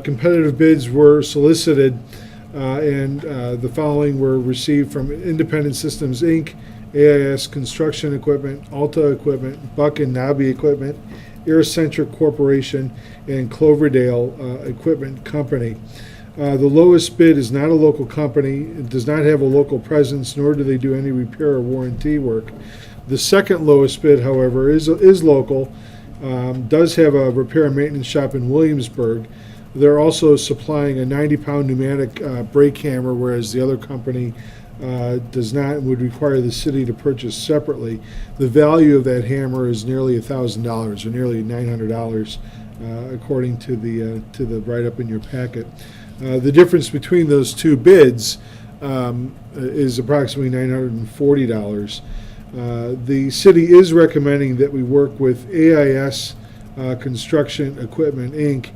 Competitive bids were solicited, and the following were received from Independent Systems, Inc., AIS Construction Equipment, Alta Equipment, Buck and Nobby Equipment, Aircentric Corporation, and Cloverdale Equipment Company. The lowest bid is not a local company. It does not have a local presence, nor do they do any repair or warranty work. The second lowest bid, however, is local, does have a repair and maintenance shop in Williamsburg. They're also supplying a 90-pound pneumatic brake hammer, whereas the other company does not and would require the city to purchase separately. The value of that hammer is nearly $1,000 or nearly $900, according to the write-up in your packet. The difference between those two bids is approximately $940. The city is recommending that we work with AIS Construction Equipment, Inc.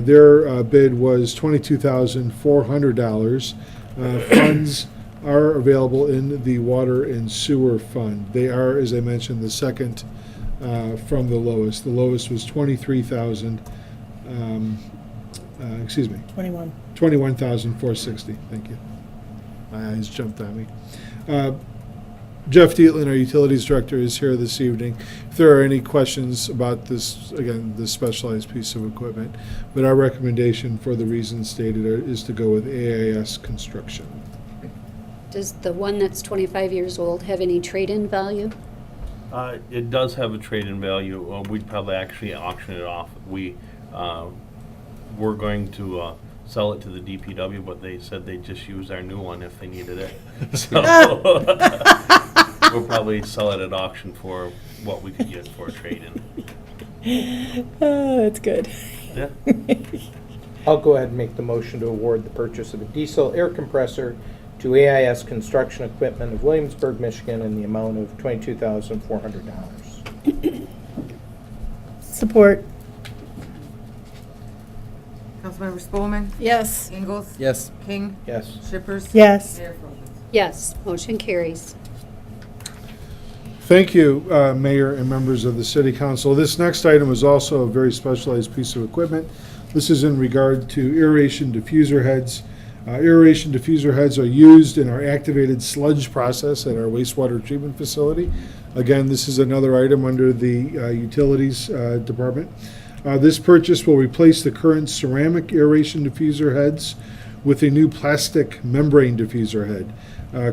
Their bid was $22,400. Funds are available in the Water and Sewer Fund. They are, as I mentioned, the second from the lowest. The lowest was 21,460. Thank you. My eyes jumped on me. Jeff Dietland, our Utilities Director, is here this evening. If there are any questions about this, again, this specialized piece of equipment, but our recommendation for the reasons stated is to go with AIS Construction. Does the one that's 25 years old have any trade-in value? It does have a trade-in value. We'd probably actually auction it off. We're going to sell it to the DPW, but they said they'd just use our new one if they needed it. So we'll probably sell it at auction for what we could get for a trade-in. Oh, that's good. Yeah. I'll go ahead and make the motion to award the purchase of a diesel air compressor to AIS Construction Equipment of Williamsburg, Michigan, in the amount of $22,400. Support. Councilmember Spelman. Yes. Ingalls. Yes. King. Yes. Shippers. Yes. Mayor Folkins. Yes, motion carries. Thank you, Mayor and members of the City Council. This next item is also a very specialized piece of equipment. This is in regard to aeration diffuser heads. Aeration diffuser heads are used in our activated sludge process at our wastewater treatment facility. Again, this is another item under the utilities department. This purchase will replace the current ceramic aeration diffuser heads with a new plastic membrane diffuser head.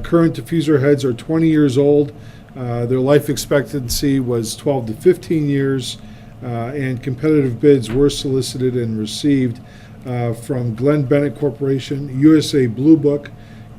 Current diffuser heads are 20 years old. Their life expectancy was 12 to 15 years, and competitive bids were solicited and received from Glenn Bennett Corporation, USA Blue Book,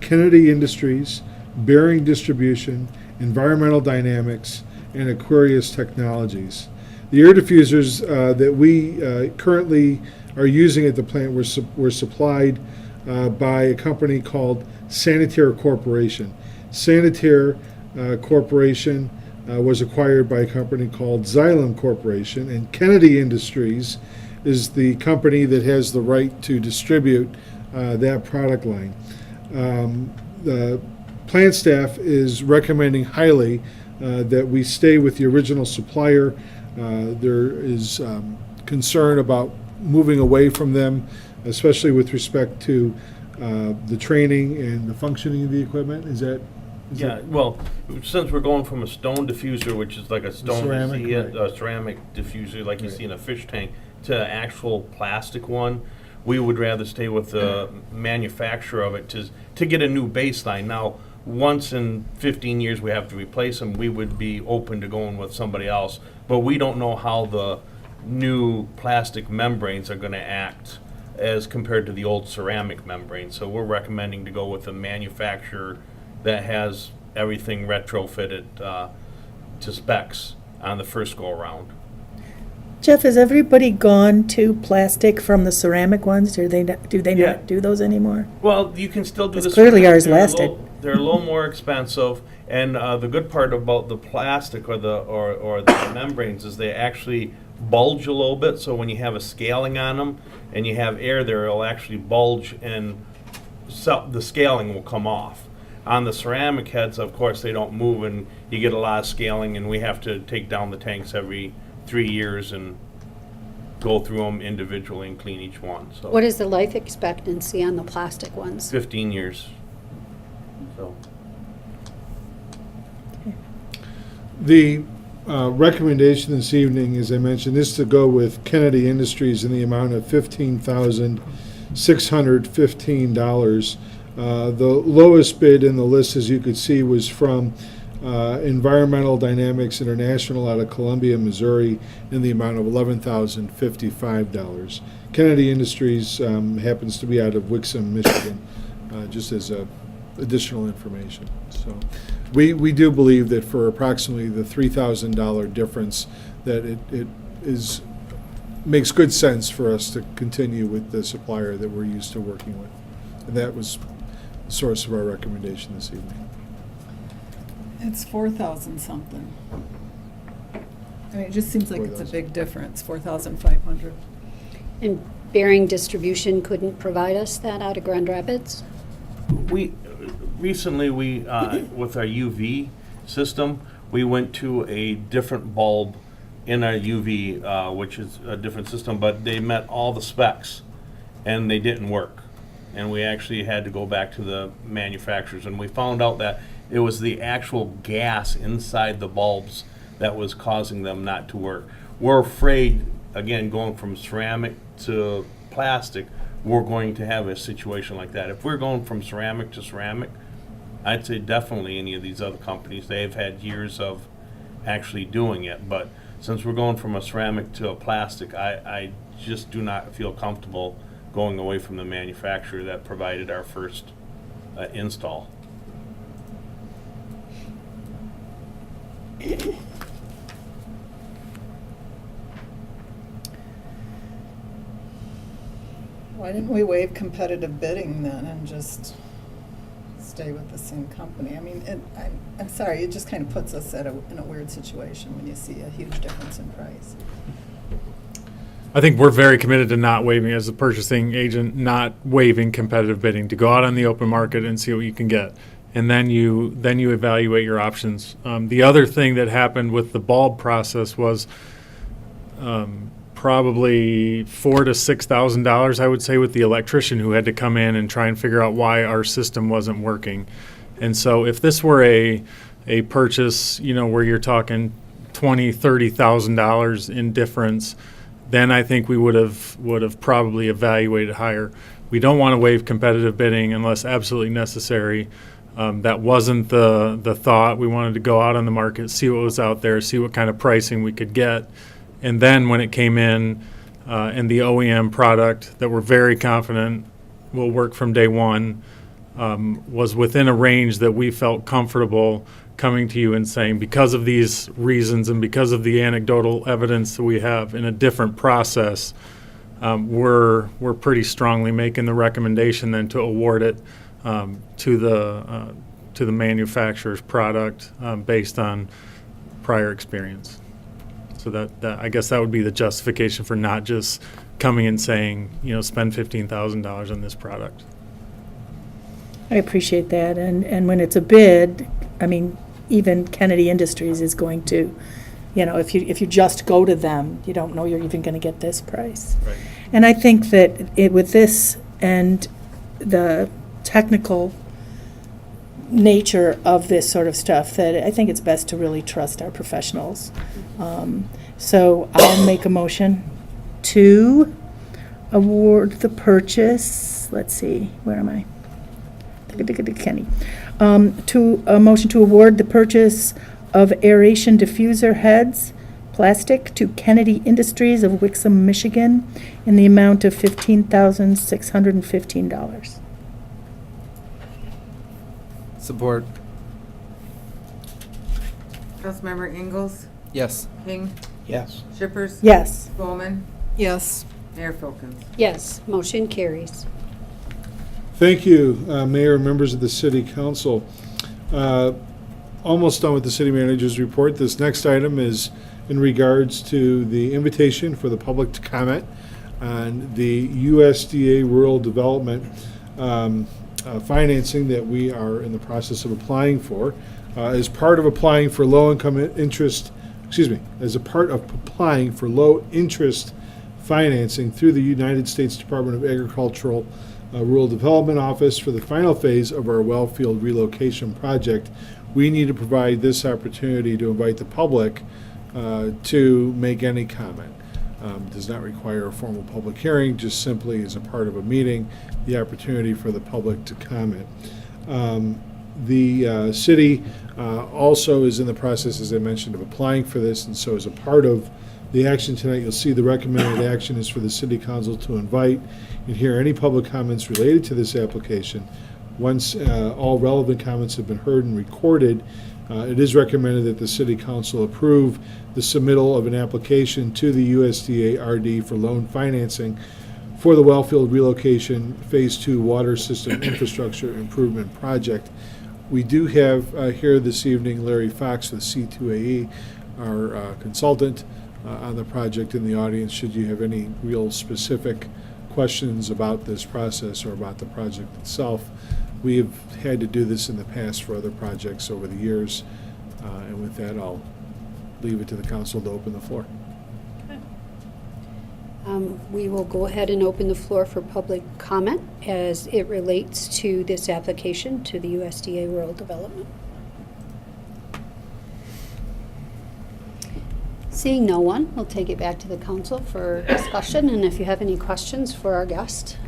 Kennedy Industries, Bearing Distribution, Environmental Dynamics, and Aquarius Technologies. The air diffusers that we currently are using at the plant were supplied by a company called Sanitaire Corporation. Sanitaire Corporation was acquired by a company called Xylem Corporation, and Kennedy Industries is the company that has the right to distribute that product line. The plant staff is recommending highly that we stay with the original supplier. There is concern about moving away from them, especially with respect to the training and the functioning of the equipment. Is that? Yeah, well, since we're going from a stone diffuser, which is like a stone, Ceramic, you see it, right. a ceramic diffuser like you Right. see in a fish tank, to actual plastic one, we would rather stay with the manufacturer of it to get a new baseline. Now, once in 15 years we have to replace them, we would be open to going with somebody else. But we don't know how the new plastic membranes are going to act as compared to the old ceramic membrane. So we're recommending to go with a manufacturer that has everything retrofitted to specs on the first go around. Jeff, has everybody gone to plastic from the ceramic ones? Do they Yeah. not do those anymore? Well, you can still do 'Cause this. clearly ours lasted. They're a little more expensive, and the good part about the plastic or the membranes is they actually bulge a little bit. So when you have a scaling on them and you have air there, it'll actually bulge, and the scaling will come off. On the ceramic heads, of course, they don't move, and you get a lot of scaling, and we have to take down the tanks every 3 years and go through them individually and clean each one. So What is the life expectancy on the plastic ones? 15 years. So. The recommendation this evening, as I mentioned, is to go with Kennedy Industries in the amount of $15,615. The lowest bid in the list, as you could see, was from Environmental Dynamics International out of Columbia, Missouri, in the amount of $11,055. Kennedy Industries happens to be out of Wixom, Michigan, just as additional information. So we do believe that for approximately the $3,000 difference, that it makes good sense for us to continue with the supplier that we're used to working with. And that was the source of our recommendation this evening. It's 4,000 something. I mean, it just seems like it's a 4,000. big difference, 4,500. And Bearing Distribution couldn't provide us that out of Grand Rapids? We recently with our UV system, we went to a different bulb in our UV, which is a different system, but they met all the specs and they didn't work. And we actually had to go back to the manufacturers, and we found out that it was the actual gas inside the bulbs that was causing them not to work. We're afraid, again, going from ceramic to plastic, we're going to have a situation like that. If we're going from ceramic to ceramic, I'd say definitely any of these other companies, they've had years of actually doing it. But since we're going from a ceramic to a plastic, I just do not feel comfortable going away from the manufacturer that provided our first install. Why didn't we waive competitive bidding then and just stay with the same company? I mean, I'm sorry, it just kind of puts us in a weird situation when you see a huge difference in price. I think we're very committed to not waiving, as a purchasing agent, not waiving competitive bidding, to go out on the open market and see what you can get. And then you evaluate your options. The other thing that happened with the bulb process was probably $4,000 to $6,000, I would say, with the electrician who had to come in and try and figure out why our system wasn't working. And so if this were a purchase, where you're talking $20,000, $30,000 in difference, then I think we would have probably evaluated higher. We don't want to waive competitive bidding unless absolutely necessary. That wasn't the thought. We wanted to go out on the market, see what was out there, see what kind of pricing we could get. And then when it came in, and the OEM product that we're very confident will work from day one, was within a range that we felt comfortable coming to you and saying, because of these reasons and because of the anecdotal evidence that we have in a different process, we're pretty strongly making the recommendation then to award it to the manufacturer's product based on prior experience. So that I guess that would be the justification for not just coming and saying, spend $15,000 on this product. I appreciate that, and when it's a bid, I mean, even Kennedy Industries is going to, if you just go to them, you don't know you're even going to get this price. Right. And I think that with this and the technical nature of this sort of stuff, that I think it's best to really trust our professionals. So I'll make a motion to award the purchase. Let's see, where am I? Kenny. To a motion to award the purchase of aeration diffuser heads, plastic, to Kennedy Industries of Wixom, Michigan, in the amount of $15,615. Support. Councilmember Ingalls? Yes. King? Yes. Shippers? Yes. Spelman. Yes. Mayor Folkins? Yes, motion carries. Thank you, Mayor and members of the City Council. Almost done with the City Manager's report. This next item is in regards to the invitation for the public to comment on the USDA Rural Development financing that we are in the process of applying for. As part of applying for as a part of applying for low-interest financing through the United States Department of Agricultural Rural Development Office for the final phase of our Wellfield relocation project, we need to provide this opportunity to invite the public to make any comment. Does not require a formal public hearing, just simply as a part of a meeting, the opportunity for the public to comment. The city also is in the process, as I mentioned, of applying for this, and so as a part of the action tonight, you'll see the recommended action is for the City Council to invite and hear any public comments related to this application. Once all relevant comments have been heard and recorded, it is recommended that the City Council approve the submittal of an application to the USDA RD for loan financing for the Wellfield Relocation Phase 2 Water System Infrastructure Improvement Project. We do have here this evening Larry Fox with C2AE, our consultant on the project, in the audience should you have any real specific questions about this process or about the project itself. We have had to do this in the past for other projects over the years, and with that I'll leave it to the council to open the floor. We will go ahead and open the floor for public comment as it relates to this application to the USDA Rural Development. Seeing no one, we'll take it back to the council for discussion, and if you have any questions for our guest.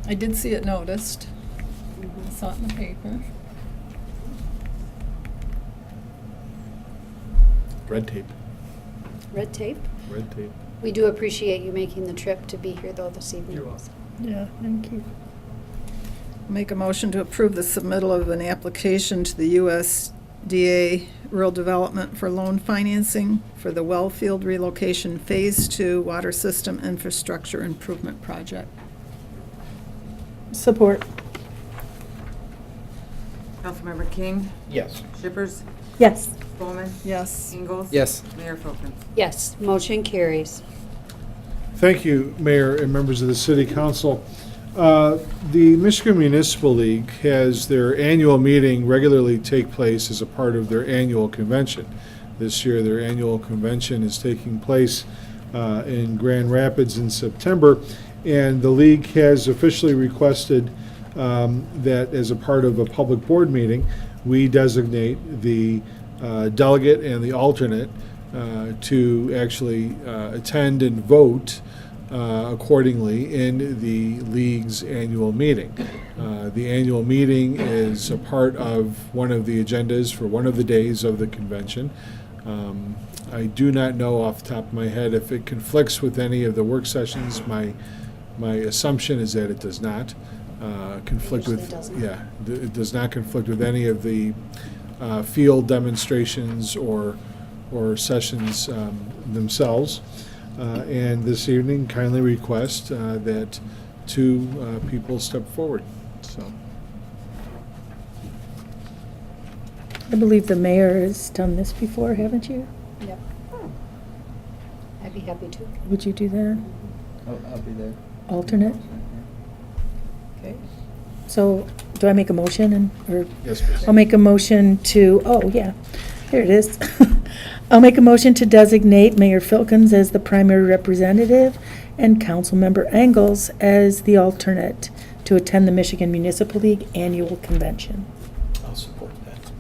I did see it noticed. I saw it in the paper. Red tape. Red tape. Red tape. We do appreciate you making the trip to be here though this evening. You're welcome. Yeah, thank you. Make a motion to approve the submittal of an application to the USDA Rural Development for loan financing for the Wellfield Relocation Phase 2 Water System Infrastructure Improvement Project. Support. Councilmember King? Yes. Shippers? Yes. Spelman. Yes. Ingalls? Yes. Mayor Folkins? Yes, motion carries. Thank you, Mayor and members of the City Council. The Michigan Municipal League has their annual meeting regularly take place as a part of their annual convention. This year, their annual convention is taking place in Grand Rapids in September. And the league has officially requested that as a part of a public board meeting, we designate the delegate and the alternate to actually attend and vote accordingly in the league's annual meeting. The annual meeting is a part of one of the agendas for one of the days of the convention. I do not know off the top of my head if it conflicts with any of the work sessions. My assumption is that it does not conflict Usually with. doesn't. Yeah, it does not conflict with any of the field demonstrations or sessions themselves. And this evening, kindly request that two people step forward. So, I believe the mayor has done this before, haven't you? Yep. I'd be happy to. Would you do that? I'll be there. Alternate? Okay. So, do I make a motion or? yes, please. I'll make a motion to, oh, yeah, here it is. I'll make a motion to designate Mayor Filkins as the primary representative and Councilmember Engels as the alternate to attend the Michigan Municipal League Annual Convention, I'll support that.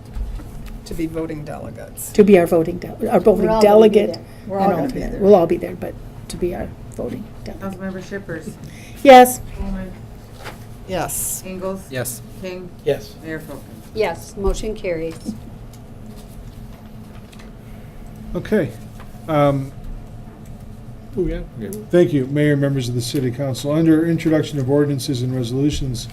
To be voting delegates. to be our voting We're all gonna be delegate. there. We're all and gonna be alternate. there. We'll all be there, but to be our voting delegate. Councilmember Shippers. Yes. Coleman. Yes. Ingalls. Yes. King. Yes. Mayor Filkins. Yes, motion carries. Okay. Okay. Thank you, Mayor, members of the City Council. Under introduction of ordinances and resolutions,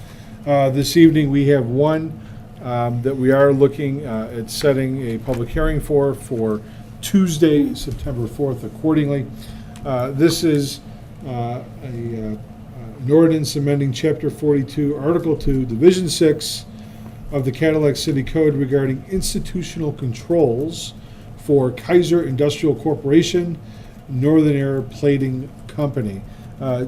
this evening we have one that we are looking at setting a public hearing for Tuesday, September 4th accordingly. This is an ordinance amending Chapter 42, Article 2, Division 6 of the Cadillac City Code regarding institutional controls for Kaiser Industrial Corporation, Northern Air Plating Company.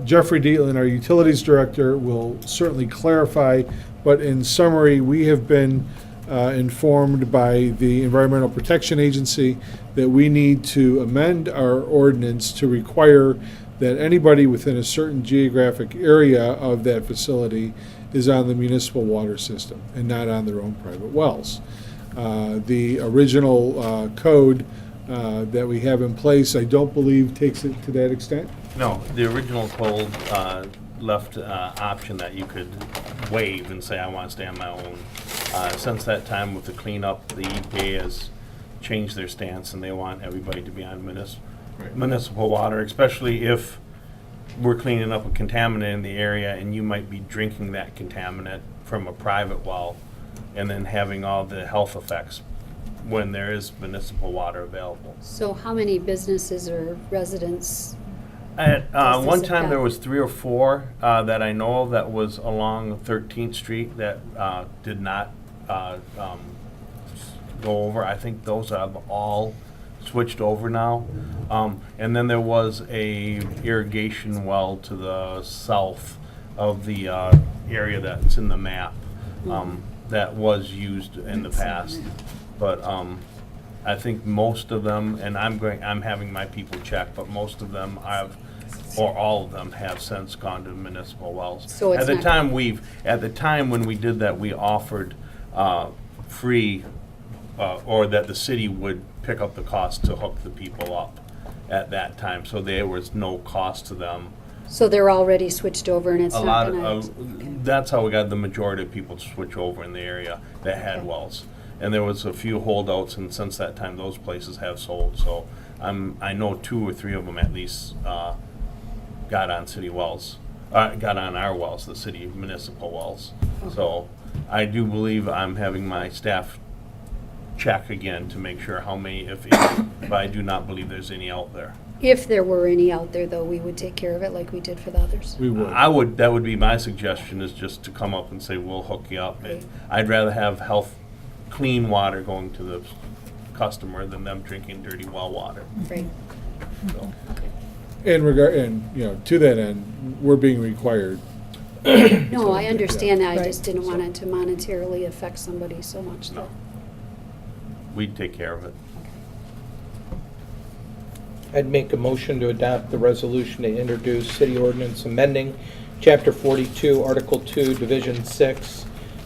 Jeffrey Dietland, our Utilities Director, will certainly clarify, but in summary, we have been informed by the Environmental Protection Agency that we need to amend our ordinance to require that anybody within a certain geographic area of that facility is on the municipal water system and not on their own private wells. The original code that we have in place, I don't believe takes it to that extent. No, the original code left option that you could waive and say, I want to stay on my own. Since that time with the cleanup, the EPA has changed their stance and they want everybody to be on municipal water, especially if we're cleaning up a contaminant in the area and you might be drinking that contaminant from a private well and then having all the health effects when there is municipal water available. So how many businesses or residents? At Does one this time, there affect- was 3 or 4 that I know of that was along 13th Street that did not go over. I think those have all switched over now. And then there was a irrigation well to the south of the area that's in the map that was used in the past. But I think most of them, and I'm having my people check, but most of them have, or all of them have since gone to municipal wells. So it's At the not- time at the time when we did that, we offered free, or that the city would pick up the cost to hook the people up at that time, so there was no cost to them. So they're already switched over and it's A not lot gonna. of, that's how we got the majority of people to switch over in the area that had Okay. wells. And there was a few holdouts, and since that time, those places have sold, so I know 2 or 3 of them at least, got on city wells, got on our wells, the city municipal wells. So I do believe I'm having my staff check again to make sure how many, if any, but I do not believe there's any out there. If there were any out there, though, we would take care of it like we did for the others. We would. That would be my suggestion, is just to come up and say, we'll hook you up. Okay. I'd rather have clean water going to the customer than them drinking dirty well water. Right. So, And to that end, we're being required. No, I understand that. I Right. just didn't want it to monetarily affect somebody so much. No. We'd take care of it. I'd make a motion to adopt the resolution to introduce city ordinance amending Chapter 42, Article 2, Division 6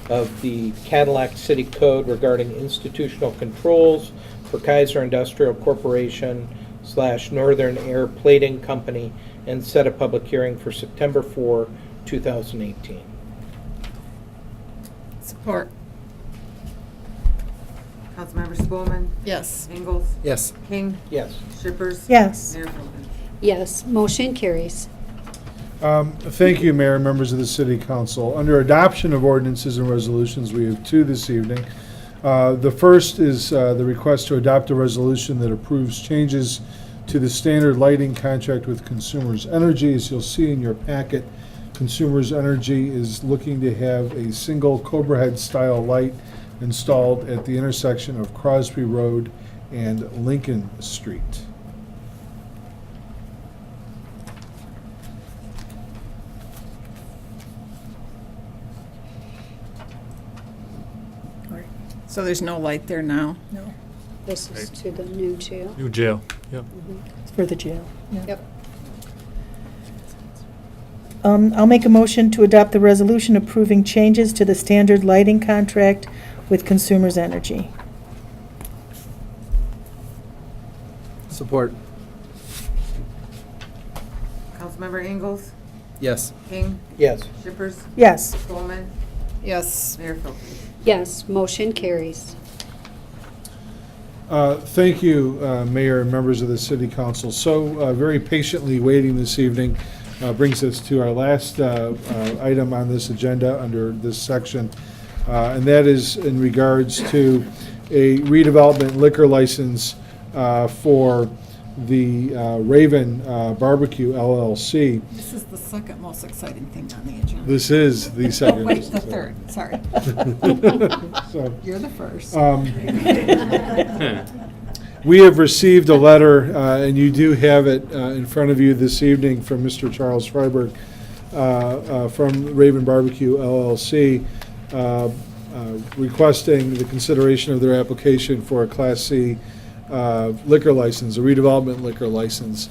of the Cadillac City Code regarding institutional controls for Kaiser Industrial Corporation / Northern Air Plating Company, and set a public hearing for September 4, 2018. Support. Councilmember Spelman. Yes. Ingalls. Yes. King. Yes. Shippers. Yes. Mayor Folkins. Yes, motion carries. Thank you, Mayor and members of the City Council. Under adoption of ordinances and resolutions, we have two this evening. The first is the request to adopt a resolution that approves changes to the standard lighting contract with Consumers Energy. As you'll see in your packet, Consumers Energy is looking to have a single Cobra Head style light installed at the intersection of Crosby Road and Lincoln Street. So there's no light there now? No, This is to the new jail. New jail, yep. it's for the jail. Yeah. Yep. I'll make a motion to adopt the resolution approving changes to the standard lighting contract with Consumers Energy. Support. Councilmember Ingalls. Yes. King. Yes. Shippers. Yes. Spelman. Yes. Mayor Folkins. Yes, motion carries. Thank you, Mayor and members of the City Council. So very patiently waiting this evening brings us to our last item on this agenda under this section, and that is in regards to a redevelopment liquor license for the Raven Barbecue LLC. This is the second most exciting thing on the agenda. This is the second. Wait, the third, sorry. So, You're the first. we have received a letter, and you do have it in front of you this evening from Mr. Charles Freiberg from Raven Barbecue LLC, requesting the consideration of their application for a Class C liquor license, a redevelopment liquor license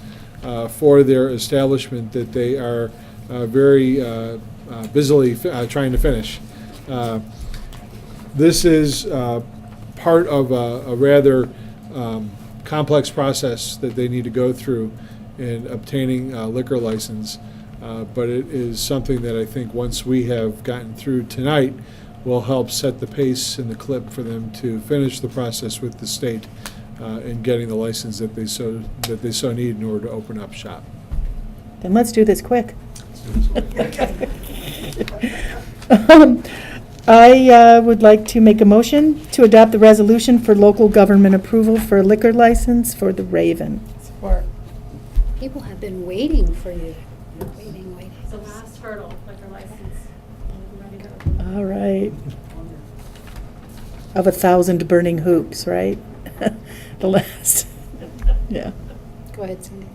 for their establishment that they are very busily trying to finish. This is part of a rather complex process that they need to go through in obtaining a liquor license, but it is something that I think once we have gotten through tonight will help set the pace and the clip for them to finish the process with the state in getting the license that they so need in order to open up shop. Then let's do this quick. I would like to make a motion to adopt the resolution for local government approval for a liquor license for the Raven. Support. People have been waiting for you. Waiting. It's the last hurdle, liquor license. Ready to go. All right. Of 1,000 burning hoops, right? The last. Yeah. Go ahead, Cindy.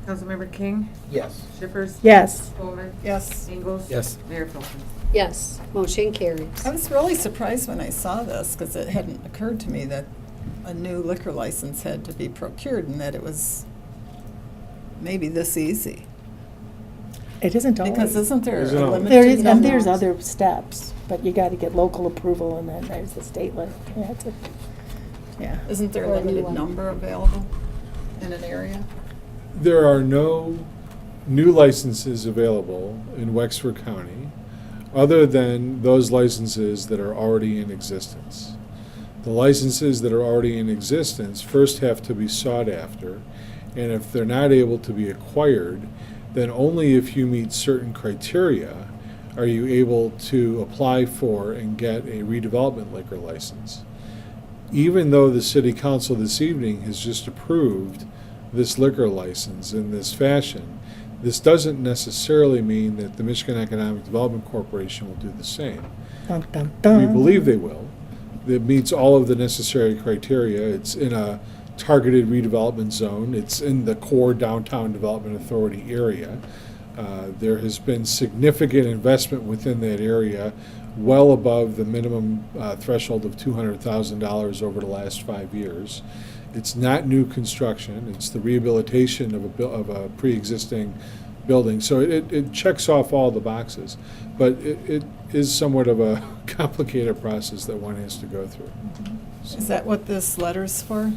Councilmember King. Yes. Shippers. Yes. Spelman. Yes. Ingalls. Yes. Mayor Folkins. Yes, motion carries. I was really surprised when I saw this, because it hadn't occurred to me that a new liquor license had to be procured and that it was maybe this easy. It isn't always. Because isn't there Isn't a always. limited There is, and number? there's other steps, but you got to get local approval, and then there's the state list. Yeah. Isn't there Or a a new limited one. number available in an area? There are no new licenses available in Wexford County other than those licenses that are already in existence. The licenses that are already in existence first have to be sought after, and if they're not able to be acquired, then only if you meet certain criteria are you able to apply for and get a redevelopment liquor license. Even though the City Council this evening has just approved this liquor license in this fashion, this doesn't necessarily mean that the Michigan Economic Development Corporation will do the same. Dun, dun, dun. We believe they will. It meets all of the necessary criteria. It's in a targeted redevelopment zone. It's in the core downtown development authority area. There has been significant investment within that area, well above the minimum threshold of $200,000 over the last 5 years. It's not new construction, it's the rehabilitation of a pre-existing building. So it checks off all the boxes, but it is somewhat of a complicated process that one has to go through. Is that what this letter's for?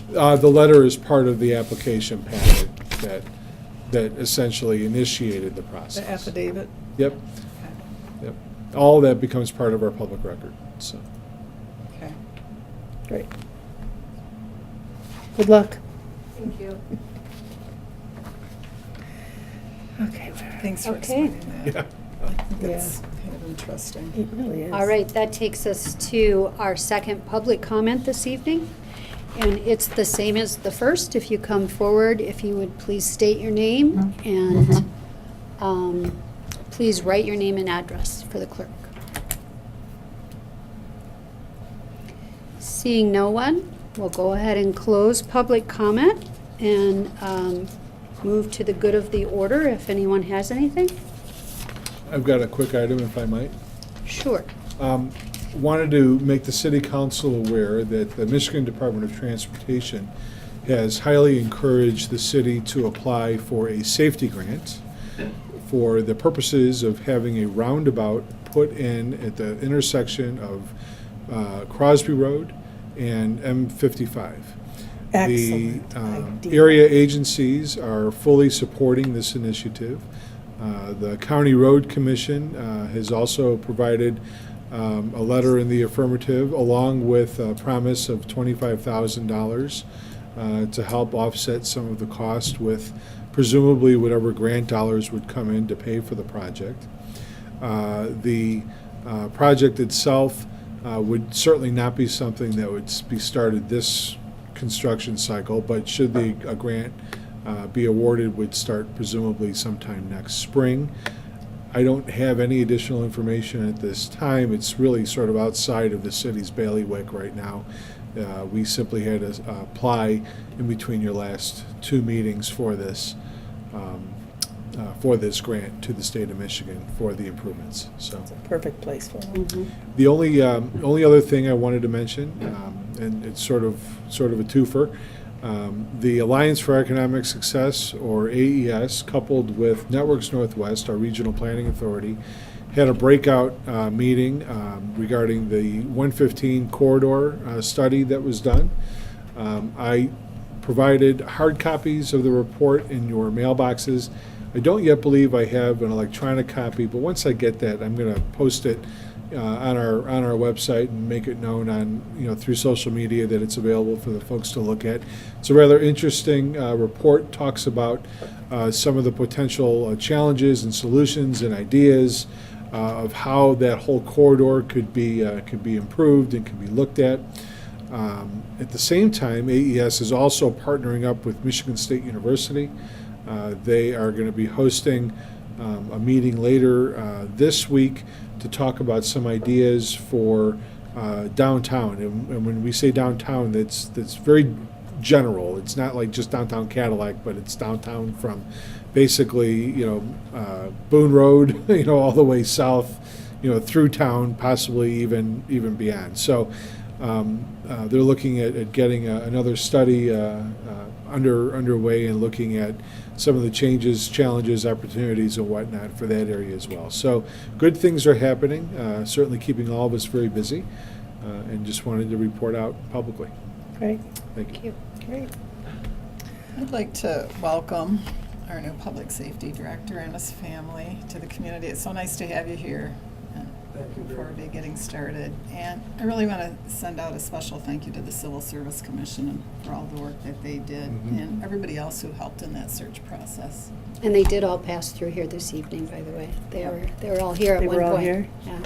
The letter is part of the application packet that essentially initiated the process. The affidavit? Yep, yep. All that becomes part of our public record, so. Okay. Great. Good luck. Thank you. Okay. Thanks for Okay. explaining that. Yeah. I think it's kind of interesting. It really is. All right, that takes us to our second public comment this evening. And it's the same as the first. If you come forward, if you would please state your name and please write your name and address for the clerk. Seeing no one, we'll go ahead and close public comment and move to the good of the order if anyone has anything. I've got a quick item, if I might. Sure. Wanted to make the city council aware that the Michigan Department of Transportation has highly encouraged the city to apply for a safety grant for the purposes of having a roundabout put in at the intersection of Crosby Road and M55. Excellent The idea. area agencies are fully supporting this initiative. The County Road Commission has also provided a letter in the affirmative, along with a promise of $25,000 to help offset some of the cost with presumably whatever grant dollars would come in to pay for the project. The project itself would certainly not be something that would be started this construction cycle, but should a grant be awarded, would start presumably sometime next spring. I don't have any additional information at this time. It's really sort of outside of the city's bailiwick right now. We simply had to apply in between your last two meetings for this grant to the state of Michigan for the improvements. So It's a perfect place for them. the only other thing I wanted to mention, and it's sort of a twofer. The Alliance for Economic Success, or AES, coupled with Networks Northwest, our regional planning authority, had a breakout meeting regarding the 115 corridor study that was done. I provided hard copies of the report in your mailboxes. I don't yet believe I have an electronic copy, but once I get that, I'm going to post it on our website and make it known on through social media that it's available for the folks to look at. It's a rather interesting report. Talks about some of the potential challenges and solutions and ideas of how that whole corridor could be improved and could be looked at. At the same time, AES is also partnering up with Michigan State University. They are going to be hosting a meeting later this week to talk about some ideas for downtown. And when we say downtown, that's very general. It's not like just downtown Cadillac, but it's downtown from basically Boone Road, all the way south, through town, possibly even beyond. So they're looking at getting another study underway and looking at some of the changes, challenges, opportunities, and whatnot for that area as well. So good things are happening, certainly keeping all of us very busy, and just wanted to report out publicly. Great, Thank you. great. I'd like to welcome our new public safety director and his family to the community. It's so nice to have you here. And looking forward to getting started. And I really want to send out a special thank you to the Civil Service Commission and for all the work that they did, and everybody else who helped in that search process. And they did all pass through here this evening, by the way. They were all here at They one were point. all here? Yeah.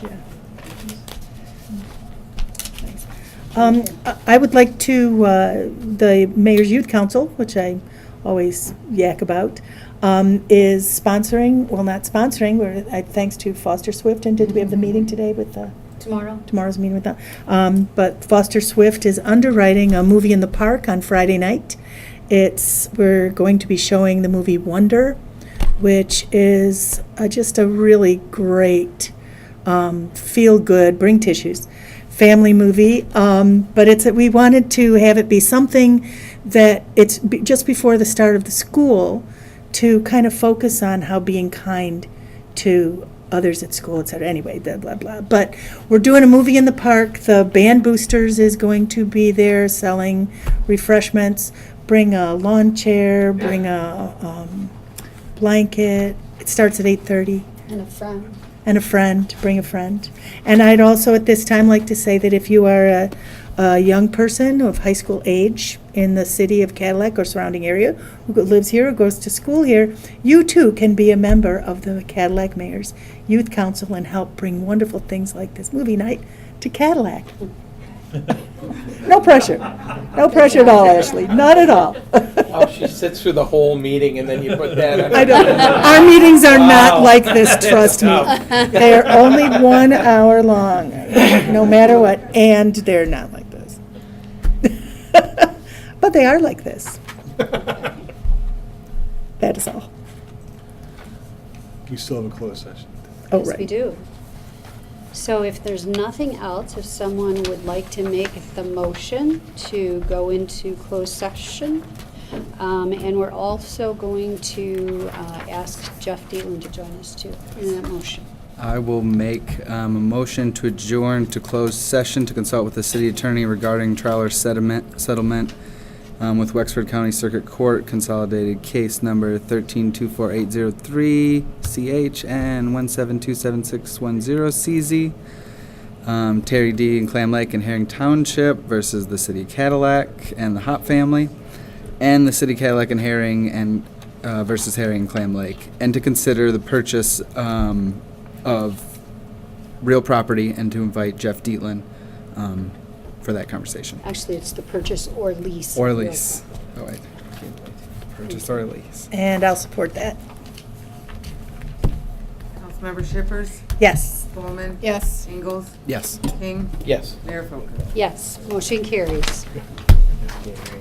Thanks. I would like to, the Mayor's Youth Council, which I always yak about, is sponsoring, well, not sponsoring, thanks to Foster Swift, and did we have the meeting today with tomorrow's meeting with them? But Foster Swift is underwriting a movie in the park on Friday night. We're going to be showing the movie Wonder, which is just a really great, feel-good, bring tissues, family movie, but we wanted to have it be something that just before the start of the school to kind of focus on how being kind to others at school, et cetera. Anyway, blah, blah, blah. But we're doing a movie in the park. The Band Boosters is going to be there selling refreshments. Bring a lawn chair, bring a blanket. It starts at 8:30. And a friend. And a friend, bring a friend. And I'd also at this time like to say that if you are a young person of high school age in the city of Cadillac or surrounding area who lives here or goes to school here, you too can be a member of the Cadillac Mayor's Youth Council and help bring wonderful things like this movie night to Cadillac. No pressure. No pressure at all, Ashley. Not at all. Oh, she sits through the whole meeting and then you put that on. I don't. Our meetings are not Wow. like this, trust me. They're only 1 hour long, no matter what, and they're not like this. But they are like this. That is all. We still have a closed session. Oh, Yes, we right. do. So if there's nothing else, if someone would like to make the motion to go into closed session, and we're also going to ask Jeff Dietland to join us too in that motion. I will make a motion to adjourn to closed session to consult with the city attorney regarding Trowler settlement with Wexford County Circuit Court, consolidated case number 1324803 CH and 1727610 CZ. Terry D. and Clam Lake and Herring Township versus the City of Cadillac and the Hop family, and the City of Cadillac and Herring and versus Herring and Clam Lake, and to consider the purchase of real property and to invite Jeff Dietland for that conversation. Actually, it's the purchase or lease. Or lease. Oh, wait. Purchase or lease. And I'll support that. Councilmember Shippers, Yes. Bowman, Yes. Ingalls, Yes. King, Yes. Mayor Folker. Yes, motion carries. Okay.